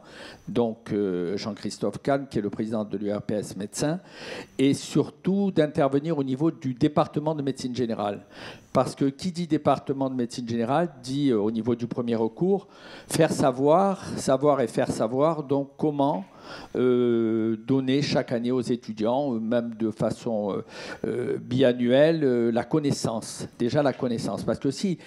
Speaker 11: donc Jean-Christophe Kahn, qui est le président de l'URPS médecin, et surtout d'intervenir au niveau du département de médecine générale. Parce que qui dit département de médecine générale dit au niveau du premier recours, faire savoir et faire savoir, donc comment donner chaque année aux étudiants, même de façon biannuelle, la connaissance. Déjà la connaissance. Parce que si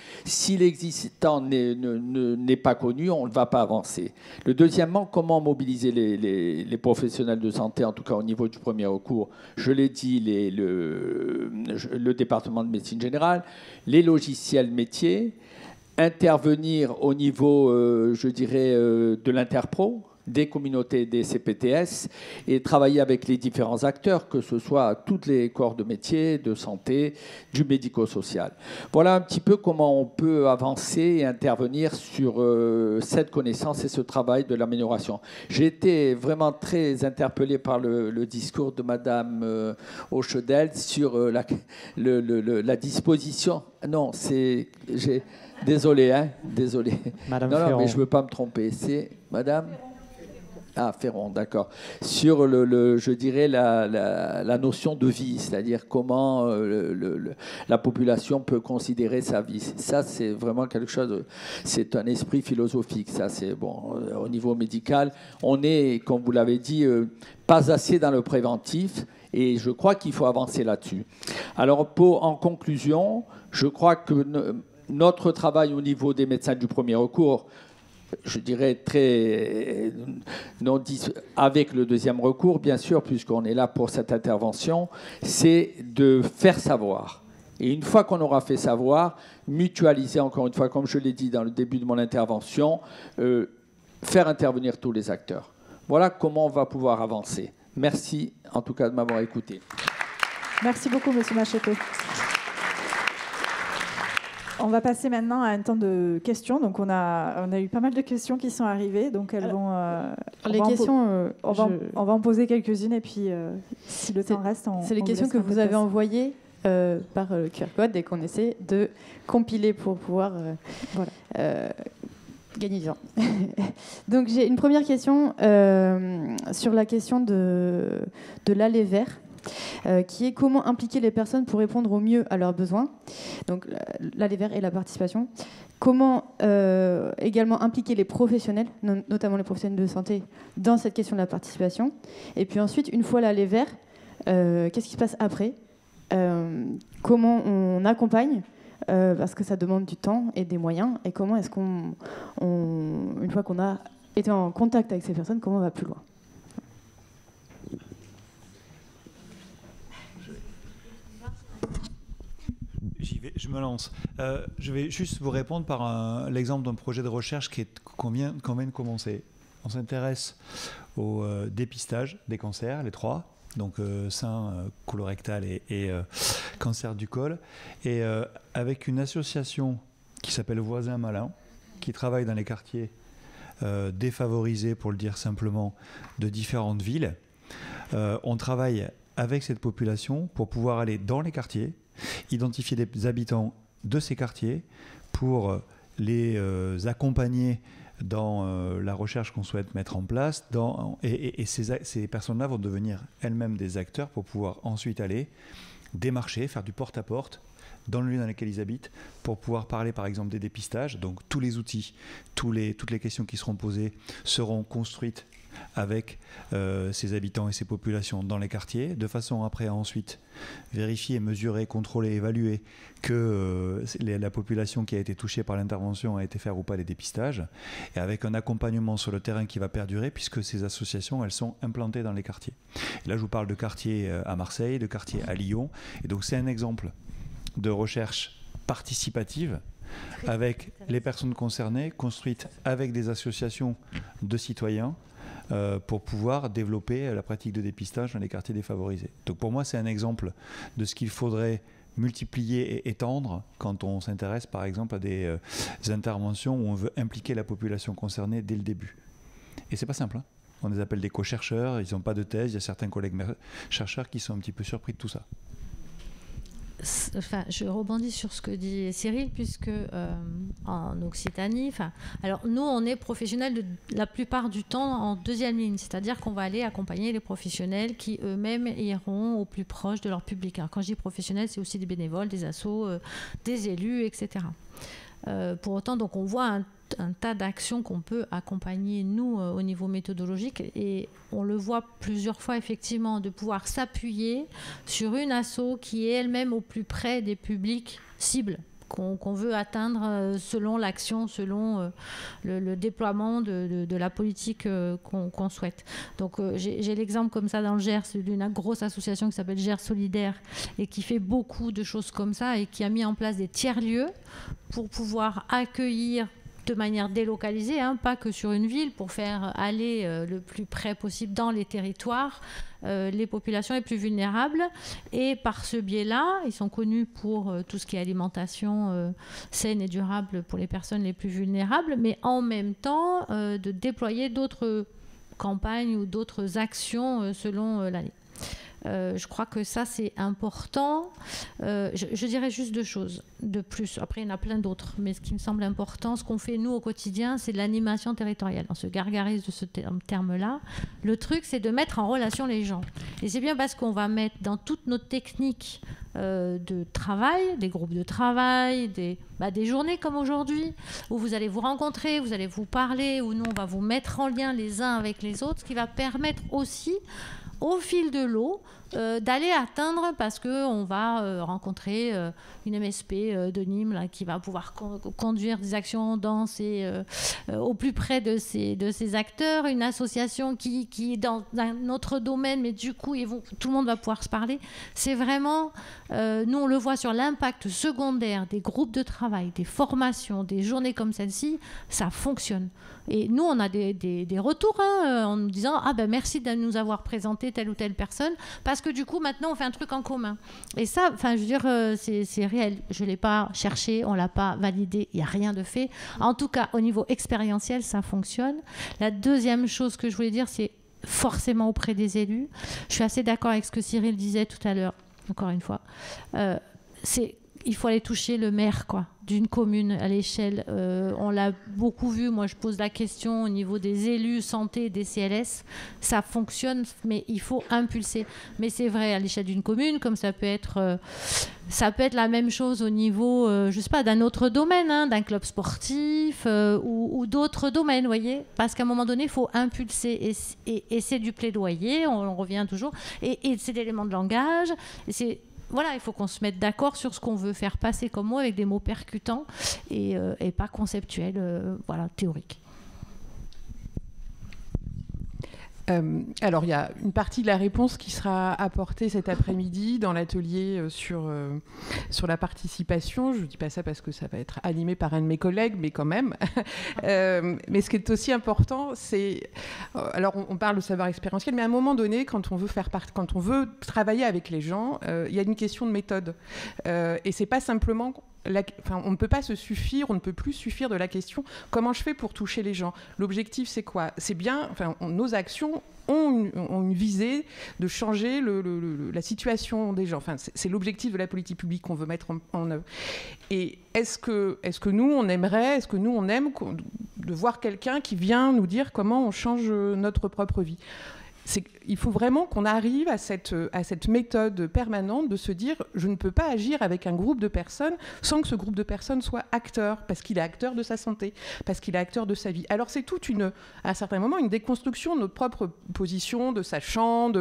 Speaker 11: l'existant n'est pas connu, on ne va pas avancer. Le deuxièmement, comment mobiliser les professionnels de santé, en tout cas au niveau du premier recours. Je l'ai dit, le département de médecine générale, les logiciels métiers, intervenir au niveau, de l'Interpro, des communautés des CPTS et travailler avec les différents acteurs, que ce soit toutes les corps de métier, de santé, du médico-social. Voilà un petit peu comment on peut avancer et intervenir sur cette connaissance et ce travail de l'amélioration. J'ai été vraiment très interpellé par le discours de Madame Hochedel sur la disposition. Non, c'est... Désolé, hein, désolé.
Speaker 3: Madame
Speaker 11: non,
Speaker 3: Ferron.
Speaker 11: mais je ne veux pas me tromper. C'est Madame Ferron, d'accord. Sur je dirais la notion de vie, c'est-à-dire comment la population peut considérer sa vie. Ça, c'est vraiment quelque chose. C'est un esprit philosophique. Ça, c'est bon. Au niveau médical, on est, comme vous l'avez dit, pas assez dans le préventif. Et je crois qu'il faut avancer là-dessus. Alors, en conclusion, je crois que notre travail au niveau des médecins du premier recours, je dirais très avec le deuxième recours, bien sûr, puisqu'on est là pour cette intervention, c'est de faire savoir. Et une fois qu'on aura fait savoir, mutualiser, encore une fois, comme je l'ai dit dans le début de mon intervention, faire intervenir tous les acteurs. Voilà comment on va pouvoir avancer. Merci en tout cas de m'avoir écouté.
Speaker 1: Merci beaucoup, Monsieur Macheteau. On va passer maintenant à un temps de questions. Donc, on a eu pas mal de questions qui sont arrivées. Donc, elles vont. On va en poser quelques-unes et puis, si le temps reste,
Speaker 12: c'est les questions que vous avez envoyées par le QR code et qu'on essaie de compiler pour pouvoir gagner du temps. Donc, j'ai une première question sur la question de l'aller vers. Qui est comment impliquer les personnes pour répondre au mieux à leurs besoins. Donc l'aller vers et la participation. Comment également impliquer les professionnels, notamment les professionnels de santé, dans cette question de la participation. Et puis ensuite, une fois l'aller vers, qu'est-ce qui se passe après? Comment on accompagne parce que ça demande du temps et des moyens. Et comment est-ce une fois qu'on a été en contact avec ces personnes, comment on va plus loin?
Speaker 8: Je me lance. Je vais juste vous répondre par l'exemple d'un projet de recherche qu'on vient de commencer. On s'intéresse au dépistage des cancers, les 3, donc sein, colorectal et cancer du col, et avec une association qui s'appelle Voisins Malins, qui travaille dans les quartiers défavorisés, pour le dire simplement, de différentes villes. On travaille avec cette population pour pouvoir aller dans les quartiers, identifier des habitants de ces quartiers pour les accompagner dans la recherche qu'on souhaite mettre en place. Et ces personnes-là vont devenir elles-mêmes des acteurs pour pouvoir ensuite aller démarcher, faire du porte-à-porte dans le lieu dans lequel ils habitent pour pouvoir parler par exemple des dépistages. Donc tous les outils, toutes les questions qui seront posées seront construites avec ces habitants et ces populations dans les quartiers, de façon après à ensuite vérifier, mesurer, contrôler, évaluer que la population qui a été touchée par l'intervention a été faire ou pas des dépistages, et avec un accompagnement sur le terrain qui va perdurer, puisque ces associations, elles sont implantées dans les quartiers. Et là, je vous parle de quartiers à Marseille, de quartiers à Lyon, et donc c'est un exemple de recherche participative avec les personnes concernées, construite avec des associations de citoyens, pour pouvoir développer la pratique de dépistage dans les quartiers défavorisés. Donc pour moi, c'est un exemple de ce qu'il faudrait multiplier et étendre quand on s'intéresse par exemple à des interventions où on veut impliquer la population concernée dès le début. Et c'est pas simple, hein. On les appelle des co-chercheurs, ils n'ont pas de thèse, il y a certains collègues chercheurs qui sont un petit peu surpris de tout ça.
Speaker 6: Enfin, je rebondis sur ce que dit Cyril, puisque en Occitanie, alors nous, on est professionnels la plupart du temps en deuxième ligne, c'est-à-dire qu'on va aller accompagner les professionnels qui eux-mêmes iront au plus proche de leur public. Alors quand je dis professionnels, c'est aussi des bénévoles, des assos, des élus, etc. Pour autant, donc on voit un tas d'actions qu'on peut accompagner, nous, au niveau méthodologique, et on le voit plusieurs fois, effectivement, de pouvoir s'appuyer sur une asso qui est elle-même au plus près des publics cibles qu'on veut atteindre selon l'action, selon le déploiement de la politique qu'on souhaite. Donc j'ai l'exemple comme ça dans le Gers d'une grosse association qui s'appelle Gers Solidaire et qui fait beaucoup de choses comme ça et qui a mis en place des tiers-lieux pour pouvoir accueillir de manière délocalisée, hein, pas que sur une ville, pour faire aller le plus près possible dans les territoires les populations les plus vulnérables. Et par ce biais-là, ils sont connus pour tout ce qui est alimentation saine et durable pour les personnes les plus vulnérables, mais en même temps de déployer d'autres campagnes ou d'autres actions selon l'année. Je crois que ça, c'est important. Je dirais juste 2 choses de plus. Après, il y en a plein d'autres. Mais ce qui me semble important, ce qu'on fait, nous, au quotidien, c'est de l'animation territoriale. On se gargarise de ce terme-là. Le truc, c'est de mettre en relation les gens. Et c'est bien parce qu'on va mettre dans toutes nos techniques de travail, des groupes de travail, des journées comme aujourd'hui, où vous allez vous rencontrer, vous allez vous parler, où nous, on va vous mettre en lien les uns avec les autres, ce qui va permettre aussi, au fil de l'eau, d'aller atteindre, parce qu'on va rencontrer une MSP de Nîmes là, qui va pouvoir conduire des actions au plus près de ces acteurs, une association qui est dans un autre domaine, mais du coup tout le monde va pouvoir se parler. C'est vraiment, nous on le voit sur l'impact secondaire des groupes de travail, des formations, des journées comme celle-ci, ça fonctionne. Et nous, on a des retours en nous disant « Ah ben merci de nous avoir présenté telle ou telle personne, parce que du coup, maintenant, on fait un truc en commun. » Et ça, je veux dire, c'est réel. Je ne l'ai pas cherché, on ne l'a pas validé, il n'y a rien de fait. En tout cas, au niveau expérientiel, ça fonctionne. La deuxième chose que je voulais dire, c'est forcément auprès des élus. Je suis assez d'accord avec ce que Cyril disait tout à l'heure, encore une fois. Il faut aller toucher le maire, quoi, d'une commune à l'échelle. On l'a beaucoup vu. Moi, je pose la question au niveau des élus santé, des CLS. Ça fonctionne, mais il faut impulser. Mais c'est vrai à l'échelle d'une commune, comme ça peut être la même chose au niveau, je sais pas, d'un autre domaine, hein, d'un club sportif ou d'autres domaines, vous voyez. Parce qu'à un moment donné, il faut impulser. Et c'est du plaidoyer, on revient toujours. Et c'est l'élément de langage. Voilà, il faut qu'on se mette d'accord sur ce qu'on veut faire passer comme mot avec des mots percutants et pas conceptuels, théoriques.
Speaker 4: Alors, il y a une partie de la réponse qui sera apportée cet après-midi dans l'atelier sur la participation. Je ne dis pas ça parce que ça va être animé par un de mes collègues, mais quand même. Mais ce qui est aussi important, c'est... alors, on parle de savoir expérientiel, mais à un moment donné, quand on veut travailler avec les gens, il y a une question de méthode. Et ce n'est pas simplement... on ne peut pas on ne peut plus suffire de la question comment je fais pour toucher les gens. L'objectif, c'est quoi? C'est bien, nos actions ont une visée de changer la situation des gens. C'est l'objectif de la politique publique qu'on veut mettre en œuvre. Et est-ce que nous, on aime de voir quelqu'un qui vient nous dire comment on change notre propre vie? Il faut vraiment qu'on arrive à cette méthode permanente de se dire je ne peux pas agir avec un groupe de personnes sans que ce groupe de personnes soit acteur, parce qu'il est acteur de sa santé, parce qu'il est acteur de sa vie. Alors c'est à un certain moment une déconstruction de notre propre position, de sachant,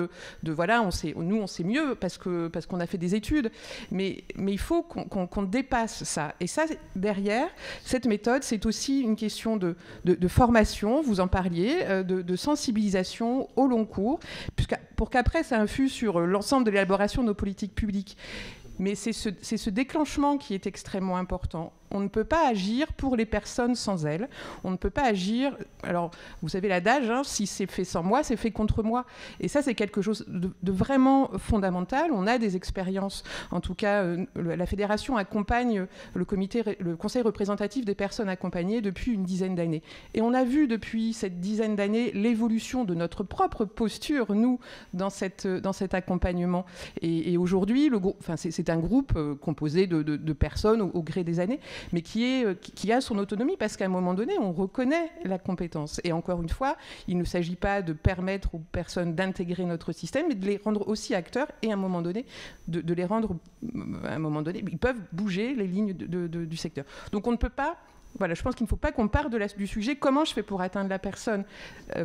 Speaker 4: voilà, on sait mieux parce qu'on a fait des études, mais il faut qu'on dépasse ça. Et ça, derrière, cette méthode, c'est aussi une question de formation, vous en parliez, de sensibilisation au long cours, pour qu'après ça infuse sur l'ensemble de l'élaboration de nos politiques publiques. Mais c'est ce déclenchement qui est extrêmement important. On ne peut pas agir pour les personnes sans elles. On ne peut pas agir... Alors, vous savez l'adage, hein, si c'est fait sans moi, c'est fait contre moi. Et ça, c'est quelque chose de vraiment fondamental. On a des expériences. En tout cas, la Fédération accompagne le Conseil représentatif des personnes accompagnées depuis une dizaine d'années. Et on a vu depuis cette dizaine d'années l'évolution de notre propre posture, nous, dans cet accompagnement. Et aujourd'hui, c'est un groupe composé de personnes au gré des années, mais qui a son autonomie, parce qu'à un moment donné, on reconnaît la compétence. Et encore une fois, il ne s'agit pas de permettre aux personnes d'intégrer notre système, mais de les rendre aussi acteurs, et à un moment donné, de les rendre... À un moment donné, ils peuvent bouger les lignes du secteur. Donc on ne peut pas... Voilà, je pense qu'il ne faut pas qu'on parte du sujet comment je fais pour atteindre la personne,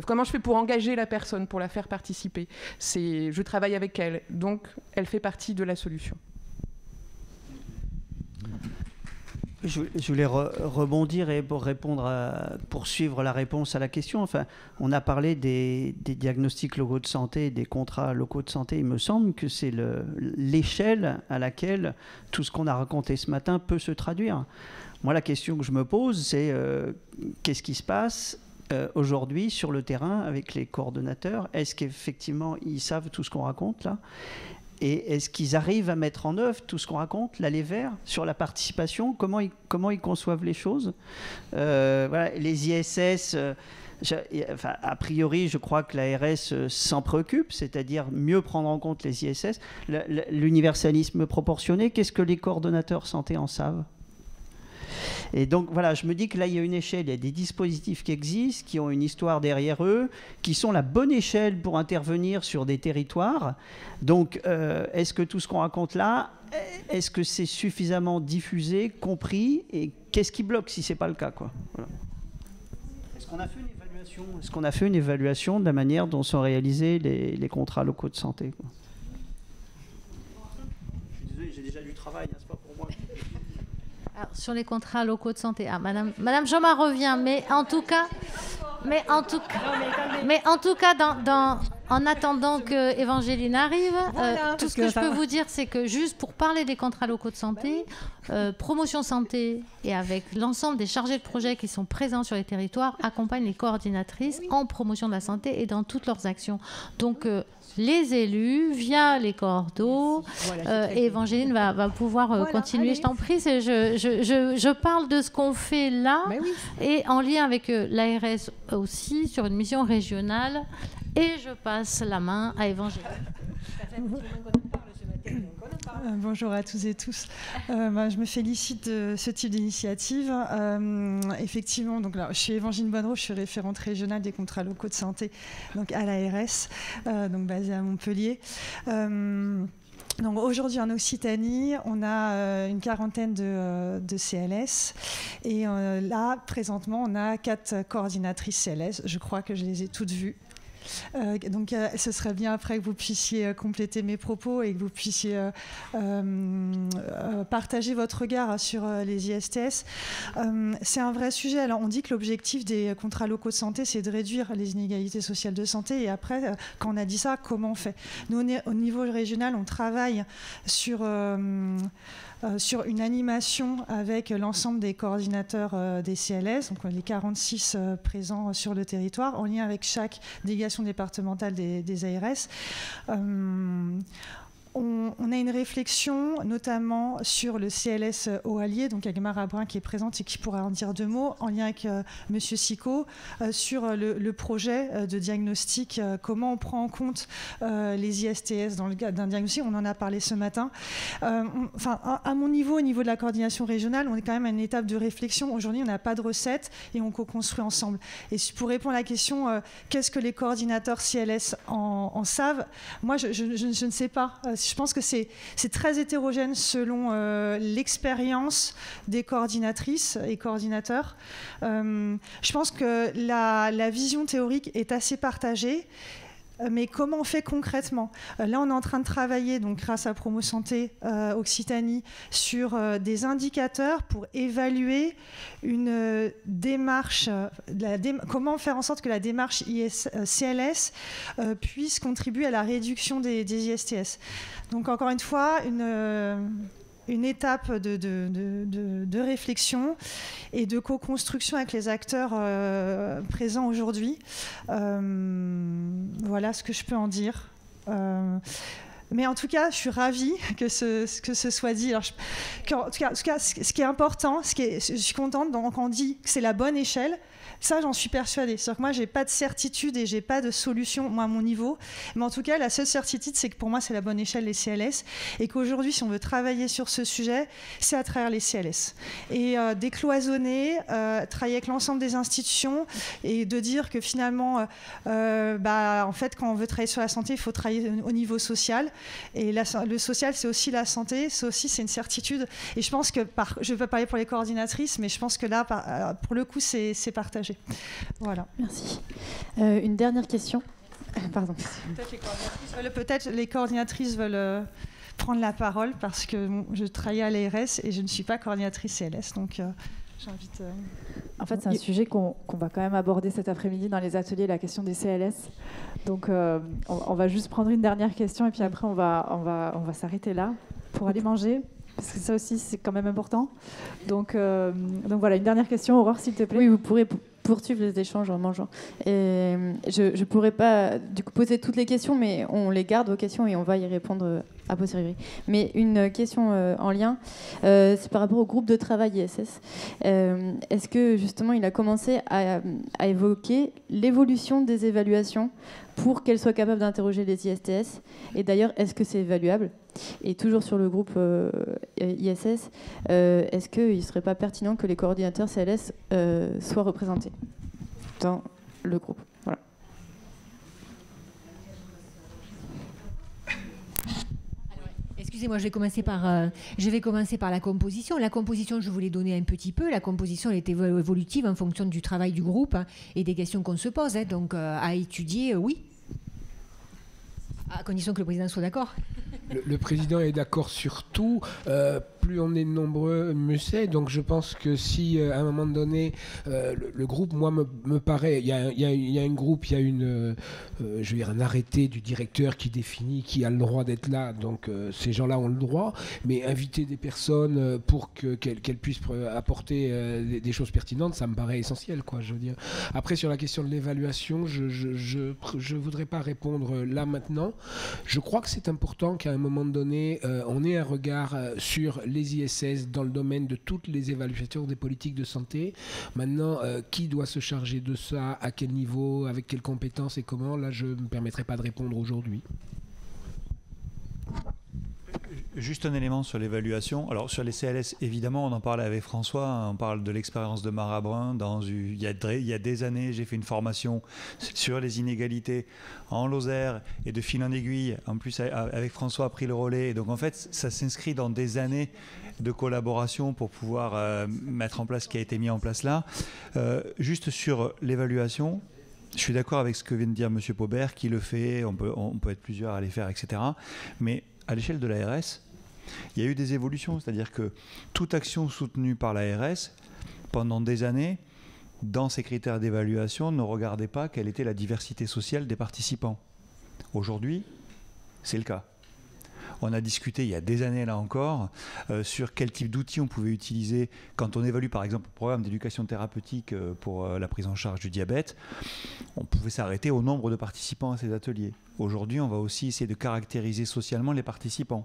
Speaker 4: comment je fais pour engager la personne, pour la faire participer. Je travaille avec elle, donc elle fait partie de la solution.
Speaker 7: Je voulais rebondir et poursuivre la réponse à la question. Enfin, on a parlé des diagnostics locaux de santé, des contrats locaux de santé. Il me semble que c'est l'échelle à laquelle tout ce qu'on a raconté ce matin peut se traduire. Moi, la question que je me pose, c'est qu'est-ce qui se passe aujourd'hui sur le terrain avec les coordonnateurs? Est-ce qu'effectivement, ils savent tout ce qu'on raconte là? Et est-ce qu'ils arrivent à mettre en œuvre tout ce qu'on raconte, l'aller vers, sur la participation? Comment ils conçoivent les choses? Voilà, les ISS, a priori, je crois que l'ARS s'en préoccupe, c'est-à-dire mieux prendre en compte les ISS. L'universalisme proportionné, qu'est-ce que les coordonnateurs santé en savent? Et donc voilà, je me dis que là il y a une échelle, il y a des dispositifs qui existent, qui ont une histoire derrière eux, qui sont la bonne échelle pour intervenir sur des territoires. Donc est-ce que tout ce qu'on raconte là, est-ce que c'est suffisamment diffusé, compris, et qu'est-ce qui bloque si c'est pas le cas, quoi? Voilà. Est-ce qu'on a fait une évaluation de la manière dont sont réalisés les contrats locaux de santé, quoi? Je suis désolé, j'ai déjà du travail, hein, c'est pas pour moi.
Speaker 6: Alors, sur les contrats locaux de santé, Madame Joma revient, mais en tout cas, en attendant que Évangéline arrive, tout ce que je peux vous dire, c'est que juste pour parler des contrats locaux de santé, Promotion Santé et avec l'ensemble des chargés de projet qui sont présents sur les territoires accompagnent les coordinatrices en promotion de la santé et dans toutes leurs actions. Donc les élus, via les coordos, et Évangéline va pouvoir continuer. Allez. Je t'en prie, je parle de ce qu'on fait là, et en lien avec l'ARS aussi, sur une mission régionale, et je passe la main à Évangéline.
Speaker 13: Bonjour à tous et tous. Je me félicite de ce type d'initiative. Effectivement, donc là, je suis Évangéline Bonnereau, je suis référente régionale des contrats locaux de santé, donc à l'ARS, donc basée à Montpellier. Donc aujourd'hui en Occitanie, on a une quarantaine de CLS et là présentement on a 4 coordinatrices CLS. Je crois que je les ai toutes vues. Donc ce serait bien après que vous puissiez compléter mes propos et que vous puissiez partager votre regard sur les ISTS. C'est un vrai sujet. Alors on dit que l'objectif des contrats locaux de santé, c'est de réduire les inégalités sociales de santé. Et après, quand on a dit ça, comment on fait? Nous, au niveau régional, on travaille sur une animation avec l'ensemble des coordinateurs des CLS, donc les 46 présents sur le territoire, en lien avec chaque délégation départementale des ARS. On a une réflexion notamment sur le CLS Haut-Allier, donc avec Mara Brun qui est présente et qui pourra en dire 2 mots, en lien avec Monsieur Sicot, sur le projet de diagnostic, comment on prend en compte les ISTS dans le cadre d'un diagnostic. On en a parlé ce matin. À mon niveau, au niveau de la coordination régionale, on est quand même à une étape de réflexion. Aujourd'hui, on n'a pas de recette et on co-construit ensemble. Et pour répondre à la question, qu'est-ce que les coordinateurs CLS en savent? Moi, je ne sais pas. Je pense que c'est très hétérogène selon l'expérience des coordinatrices et coordinateurs. Je pense que la vision théorique est assez partagée. Mais comment on fait concrètement? Là, on est en train de travailler, donc, grâce à Promo Santé Occitanie, sur des indicateurs pour évaluer une démarche, comment faire en sorte que la démarche CLS puisse contribuer à la réduction des ISTS. Donc, encore une fois, une étape de réflexion et de co-construction avec les acteurs présents aujourd'hui. Voilà ce que je peux en dire. Mais en tout cas, je suis ravie que ce soit dit. Alors, en tout cas, ce qui est important, je suis contente quand on dit que c'est la bonne échelle. Ça, j'en suis persuadée. C'est-à-dire que moi, je n'ai pas de certitude et je n'ai pas de solution, moi, à mon niveau. Mais en tout cas, la seule certitude, c'est que pour moi, c'est la bonne échelle, les CLS. Et qu'aujourd'hui, si on veut travailler sur ce sujet, c'est à travers les CLS. Et décloisonner, travailler avec l'ensemble des institutions et de dire que finalement, en fait, quand on veut travailler sur la santé, il faut travailler au niveau social. Et le social, c'est aussi la santé. C'est une certitude. Et je pense que, je ne veux pas parler pour les coordinatrices, mais je pense que là, pour le coup, c'est partagé. Voilà.
Speaker 12: Merci. Une dernière question. Pardon.
Speaker 13: Peut-être les coordinatrices veulent prendre la parole parce que je travaille à l'ARS et je ne suis pas coordinatrice CLS. Donc, j'invite...
Speaker 1: En fait, c'est un sujet qu'on va quand même aborder cet après-midi dans les ateliers, la question des CLS. Donc, on va juste prendre une dernière question et puis après, on va s'arrêter là pour aller manger. Parce que ça aussi, c'est quand même important. Donc voilà, une dernière question. Aurore, s'il te plaît.
Speaker 12: Oui, vous pourrez poursuivre les échanges en mangeant. Et je ne pourrais pas du coup, poser toutes les questions, mais on les garde aux questions et on va y répondre a posteriori. Mais une question en lien, c'est par rapport au groupe de travail ISS. Est-ce que justement il a commencé à évoquer l'évolution des évaluations pour qu'elles soient capables d'interroger les ISTS? Et d'ailleurs, est-ce que c'est évaluable? Et toujours sur le groupe ISS, est-ce qu'il ne serait pas pertinent que les coordinateurs CLS soient représentés dans le groupe? Voilà.
Speaker 2: Excusez-moi, je vais commencer par la composition. La composition, je vous l'ai donnée un petit peu. La composition, elle est évolutive en fonction du travail du groupe et des questions qu'on se pose. Donc, à étudier, oui. À condition que le président soit d'accord.
Speaker 5: Le président est d'accord sur tout. Plus on est nombreux, mieux c'est. Donc je pense que si à un moment donné, le groupe, moi, me paraît, il y a un groupe, il y a un arrêté du directeur qui définit qui a le droit d'être là. Donc ces gens-là ont le droit. Mais inviter des personnes pour qu'elles puissent apporter des choses pertinentes, ça me paraît essentiel, quoi. Je veux dire. Après, sur la question de l'évaluation, je voudrais pas répondre là maintenant. Je crois que c'est important qu'à un moment donné, on ait un regard sur les ISS dans le domaine de toutes les évaluations des politiques de santé. Maintenant, qui doit se charger de ça, à quel niveau, avec quelles compétences et comment, là, je ne me permettrai pas de répondre aujourd'hui.
Speaker 8: Juste un élément sur l'évaluation. Alors sur les CLS, évidemment, on en parlait avec François, on parle de l'expérience de Marat Brun. Il y a des années, j'ai fait une formation sur les inégalités en Lozère et de fil en aiguille. En plus, avec François a pris le relais. Et donc en fait, ça s'inscrit dans des années de collaboration pour pouvoir mettre en place ce qui a été mis en place là. Juste sur l'évaluation, je suis d'accord avec ce que vient de dire M. Paubert, qui le fait, on peut être plusieurs à les faire, etc. Mais à l'échelle de l'ARS, il y a eu des évolutions, c'est-à-dire que toute action soutenue par l'ARS, pendant des années, dans ses critères d'évaluation, ne regardait pas quelle était la diversité sociale des participants. Aujourd'hui, c'est le cas. On a discuté il y a des années, là encore, sur quel type d'outils on pouvait utiliser quand on évalue, par exemple, le programme d'éducation thérapeutique pour la prise en charge du diabète. On pouvait s'arrêter au nombre de participants à ces ateliers. Aujourd'hui, on va aussi essayer de caractériser socialement les participants.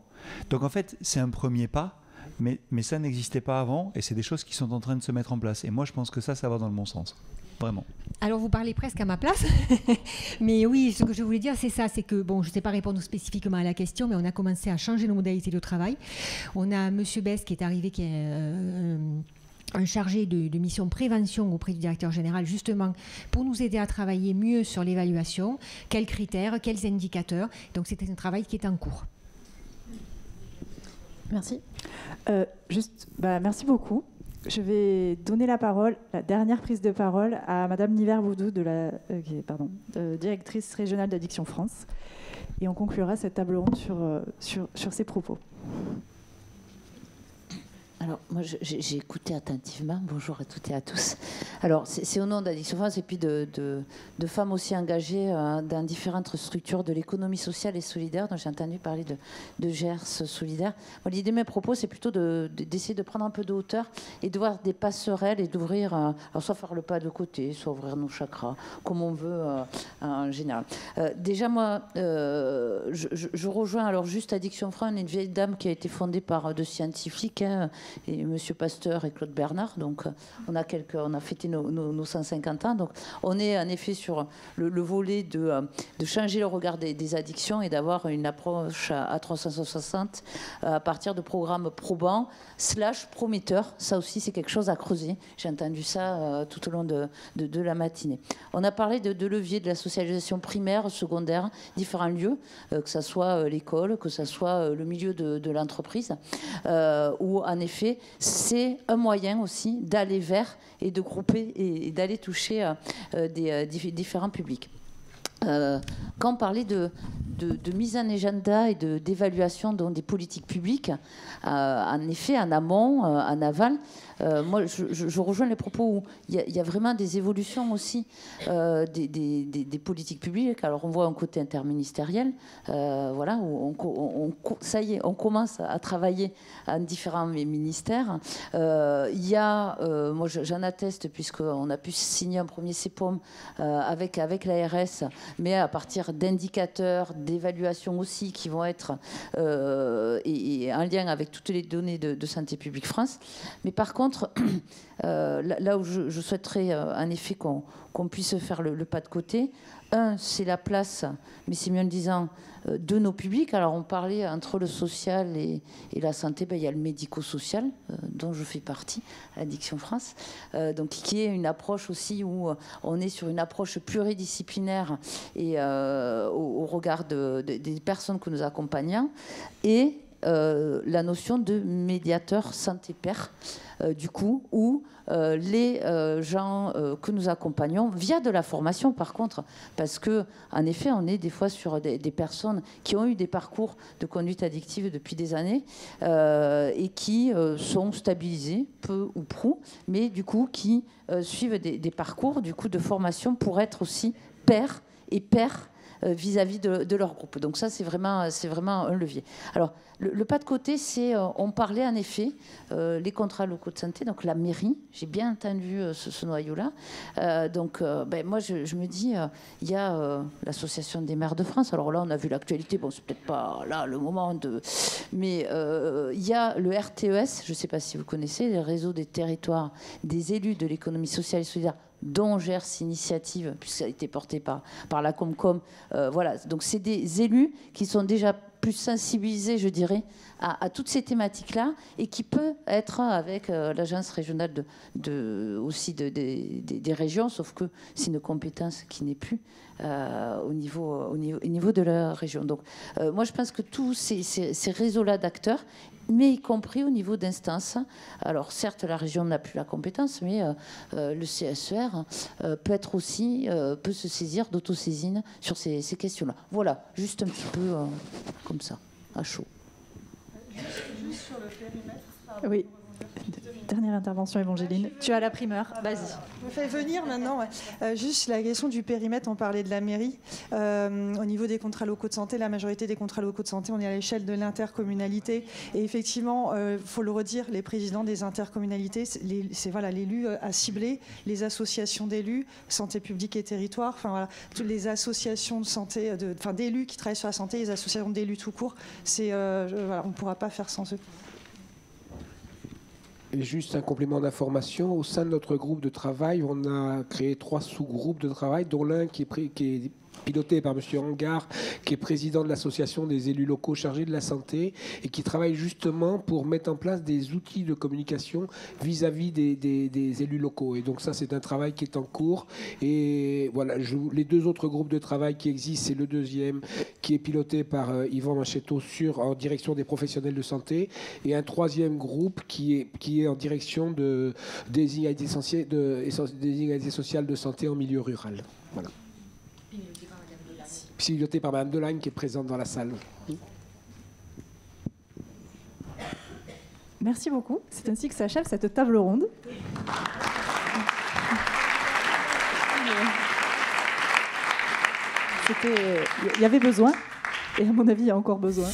Speaker 8: Donc, en fait, c'est un premier pas, mais ça n'existait pas avant, et c'est des choses qui sont en train de se mettre en place. Et moi, je pense que ça va dans le bon sens. Vraiment.
Speaker 2: Alors, vous parlez presque à ma place. Mais oui, ce que je voulais dire, c'est ça. C'est que, bon, je ne sais pas répondre spécifiquement à la question, mais on a commencé à changer nos modalités de travail. On a M. Bess qui est arrivé, qui est un chargé de mission prévention auprès du directeur général, justement, pour nous aider à travailler mieux sur l'évaluation. Quels critères, quels indicateurs. Donc, c'est un travail qui est en cours.
Speaker 12: Merci.
Speaker 1: Merci beaucoup. Je vais donner la dernière prise de parole à Madame Nivert-Boudou, directrice régionale d'Addiction France. Et on conclura cette table ronde sur ces propos.
Speaker 14: Alors, moi, j'ai écouté attentivement. Bonjour à toutes et à tous. Alors, c'est au nom d'Addiction France et puis de femmes aussi engagées dans différentes structures de l'économie sociale et solidaire. Donc, j'ai entendu parler de GERS solidaire. Bon, l'idée de mes propos, c'est plutôt d'essayer de prendre un peu de hauteur et de voir des passerelles et d'ouvrir, alors soit faire le pas de côté, soit ouvrir nos chakras, comme on veut en général. Déjà, moi, je rejoins alors juste Addiction France, une vieille dame qui a été fondée par deux scientifiques, et M. Pasteur et Claude Bernard. Donc, on a fêté nos 150 ans. Donc, on est en effet sur le volet de changer le regard des addictions et d'avoir une approche à 360 à partir de programmes probants / prometteurs. Ça aussi, c'est quelque chose à creuser. J'ai entendu ça tout au long de la matinée. On a parlé de levier de la socialisation primaire, secondaire, différents lieux, que ce soit l'école, que ce soit le milieu de l'entreprise, où en effet, c'est un moyen aussi d'aller vers et de grouper et d'aller toucher des différents publics. Quand on parlait de de mise en agenda et d'évaluation des politiques publiques, en effet, en amont, en aval. Moi, je rejoins les propos où il y a vraiment des évolutions aussi des politiques publiques. Alors, on voit un côté interministériel, voilà, où ça y est, on commence à travailler en différents ministères. Il y a, moi, j'en atteste, puisqu'on a pu signer un premier CEPOM avec l'ARS, mais à partir d'indicateurs, d'évaluation aussi, qui vont être et en lien avec toutes les données de Santé publique France. Mais par contre, là où je souhaiterais en effet qu'on puisse faire le pas de côté, c'est la place, mais c'est mieux en le disant, de nos publics. Alors on parlait entre le social et la santé, il y a le médico-social, dont je fais partie, Addiction France, donc qui est une approche aussi où on est sur une approche pluridisciplinaire et au regard des personnes que nous accompagnons, et la notion de médiateur santé-pair, du coup, où les gens que nous accompagnons, via de la formation par contre, parce que en effet, on est des fois sur des personnes qui ont eu des parcours de conduite addictive depuis des années et qui sont stabilisées, peu ou prou, mais du coup qui suivent des parcours du coup de formation pour être aussi pairs et pairs vis-à-vis de leur groupe. Donc ça, c'est vraiment un levier. Alors, le pas de côté, c'est, on parlait en effet, les contrats locaux de santé, donc la mairie, j'ai bien entendu ce noyau-là. Donc, moi, je me dis, il y a l'Association des maires de France. Alors là, on a vu l'actualité, bon, c'est peut-être pas là le moment de... Mais il y a le RTES, je ne sais pas si vous connaissez, le réseau des territoires des élus de l'économie sociale et solidaire, dont gère cette initiative, puisque ça a été porté par la Comcom. Voilà, donc c'est des élus qui sont déjà plus sensibilisés, je dirais, à toutes ces thématiques-là, et qui peut être avec l'agence régionale aussi des régions, sauf que c'est une compétence qui n'est plus au niveau de la région. Donc moi, je pense que tous ces réseaux-là d'acteurs, mais y compris au niveau d'instances. Alors certes, la région n'a plus la compétence, mais le CSER peut se saisir d'autosaisine sur ces questions-là. Voilà, juste un petit peu comme ça, à chaud.
Speaker 13: Juste sur le périmètre.
Speaker 1: Oui. Dernière intervention, Évangéline. Tu as la primeur. Vas-y.
Speaker 13: Je me fais venir maintenant. Ouais. Juste la question du périmètre, on parlait de la mairie. Au niveau des contrats locaux de santé, la majorité des contrats locaux de santé, on est à l'échelle de l'intercommunalité. Et effectivement, il faut le redire, les présidents des intercommunalités, c'est voilà, l'élu à cibler, les associations d'élus, santé publique et territoire, enfin voilà, toutes les associations de santé, d'élus qui travaillent sur la santé, les associations d'élus tout court. Voilà, on ne pourra pas faire sans eux.
Speaker 5: Et juste un complément d'information, au sein de notre groupe de travail, on a créé 3 sous-groupes de travail, dont l'un qui est piloté par M. Hangard, qui est président de l'association des élus locaux chargés de la santé et qui travaille justement pour mettre en place des outils de communication vis-à-vis des élus locaux. Et donc ça, c'est un travail qui est en cours. Et voilà, les 2 autres groupes de travail qui existent, c'est le deuxième qui est piloté par Yvan Manchetto en direction des professionnels de santé, et un 3e groupe qui est en direction des inégalités sociales de santé en milieu rural. Voilà. Piloté par Mme Delagne, qui est présente dans la salle.
Speaker 1: Merci beaucoup. C'est ainsi que s'achève cette table ronde. Il y avait besoin, et à mon avis, il y a encore besoin.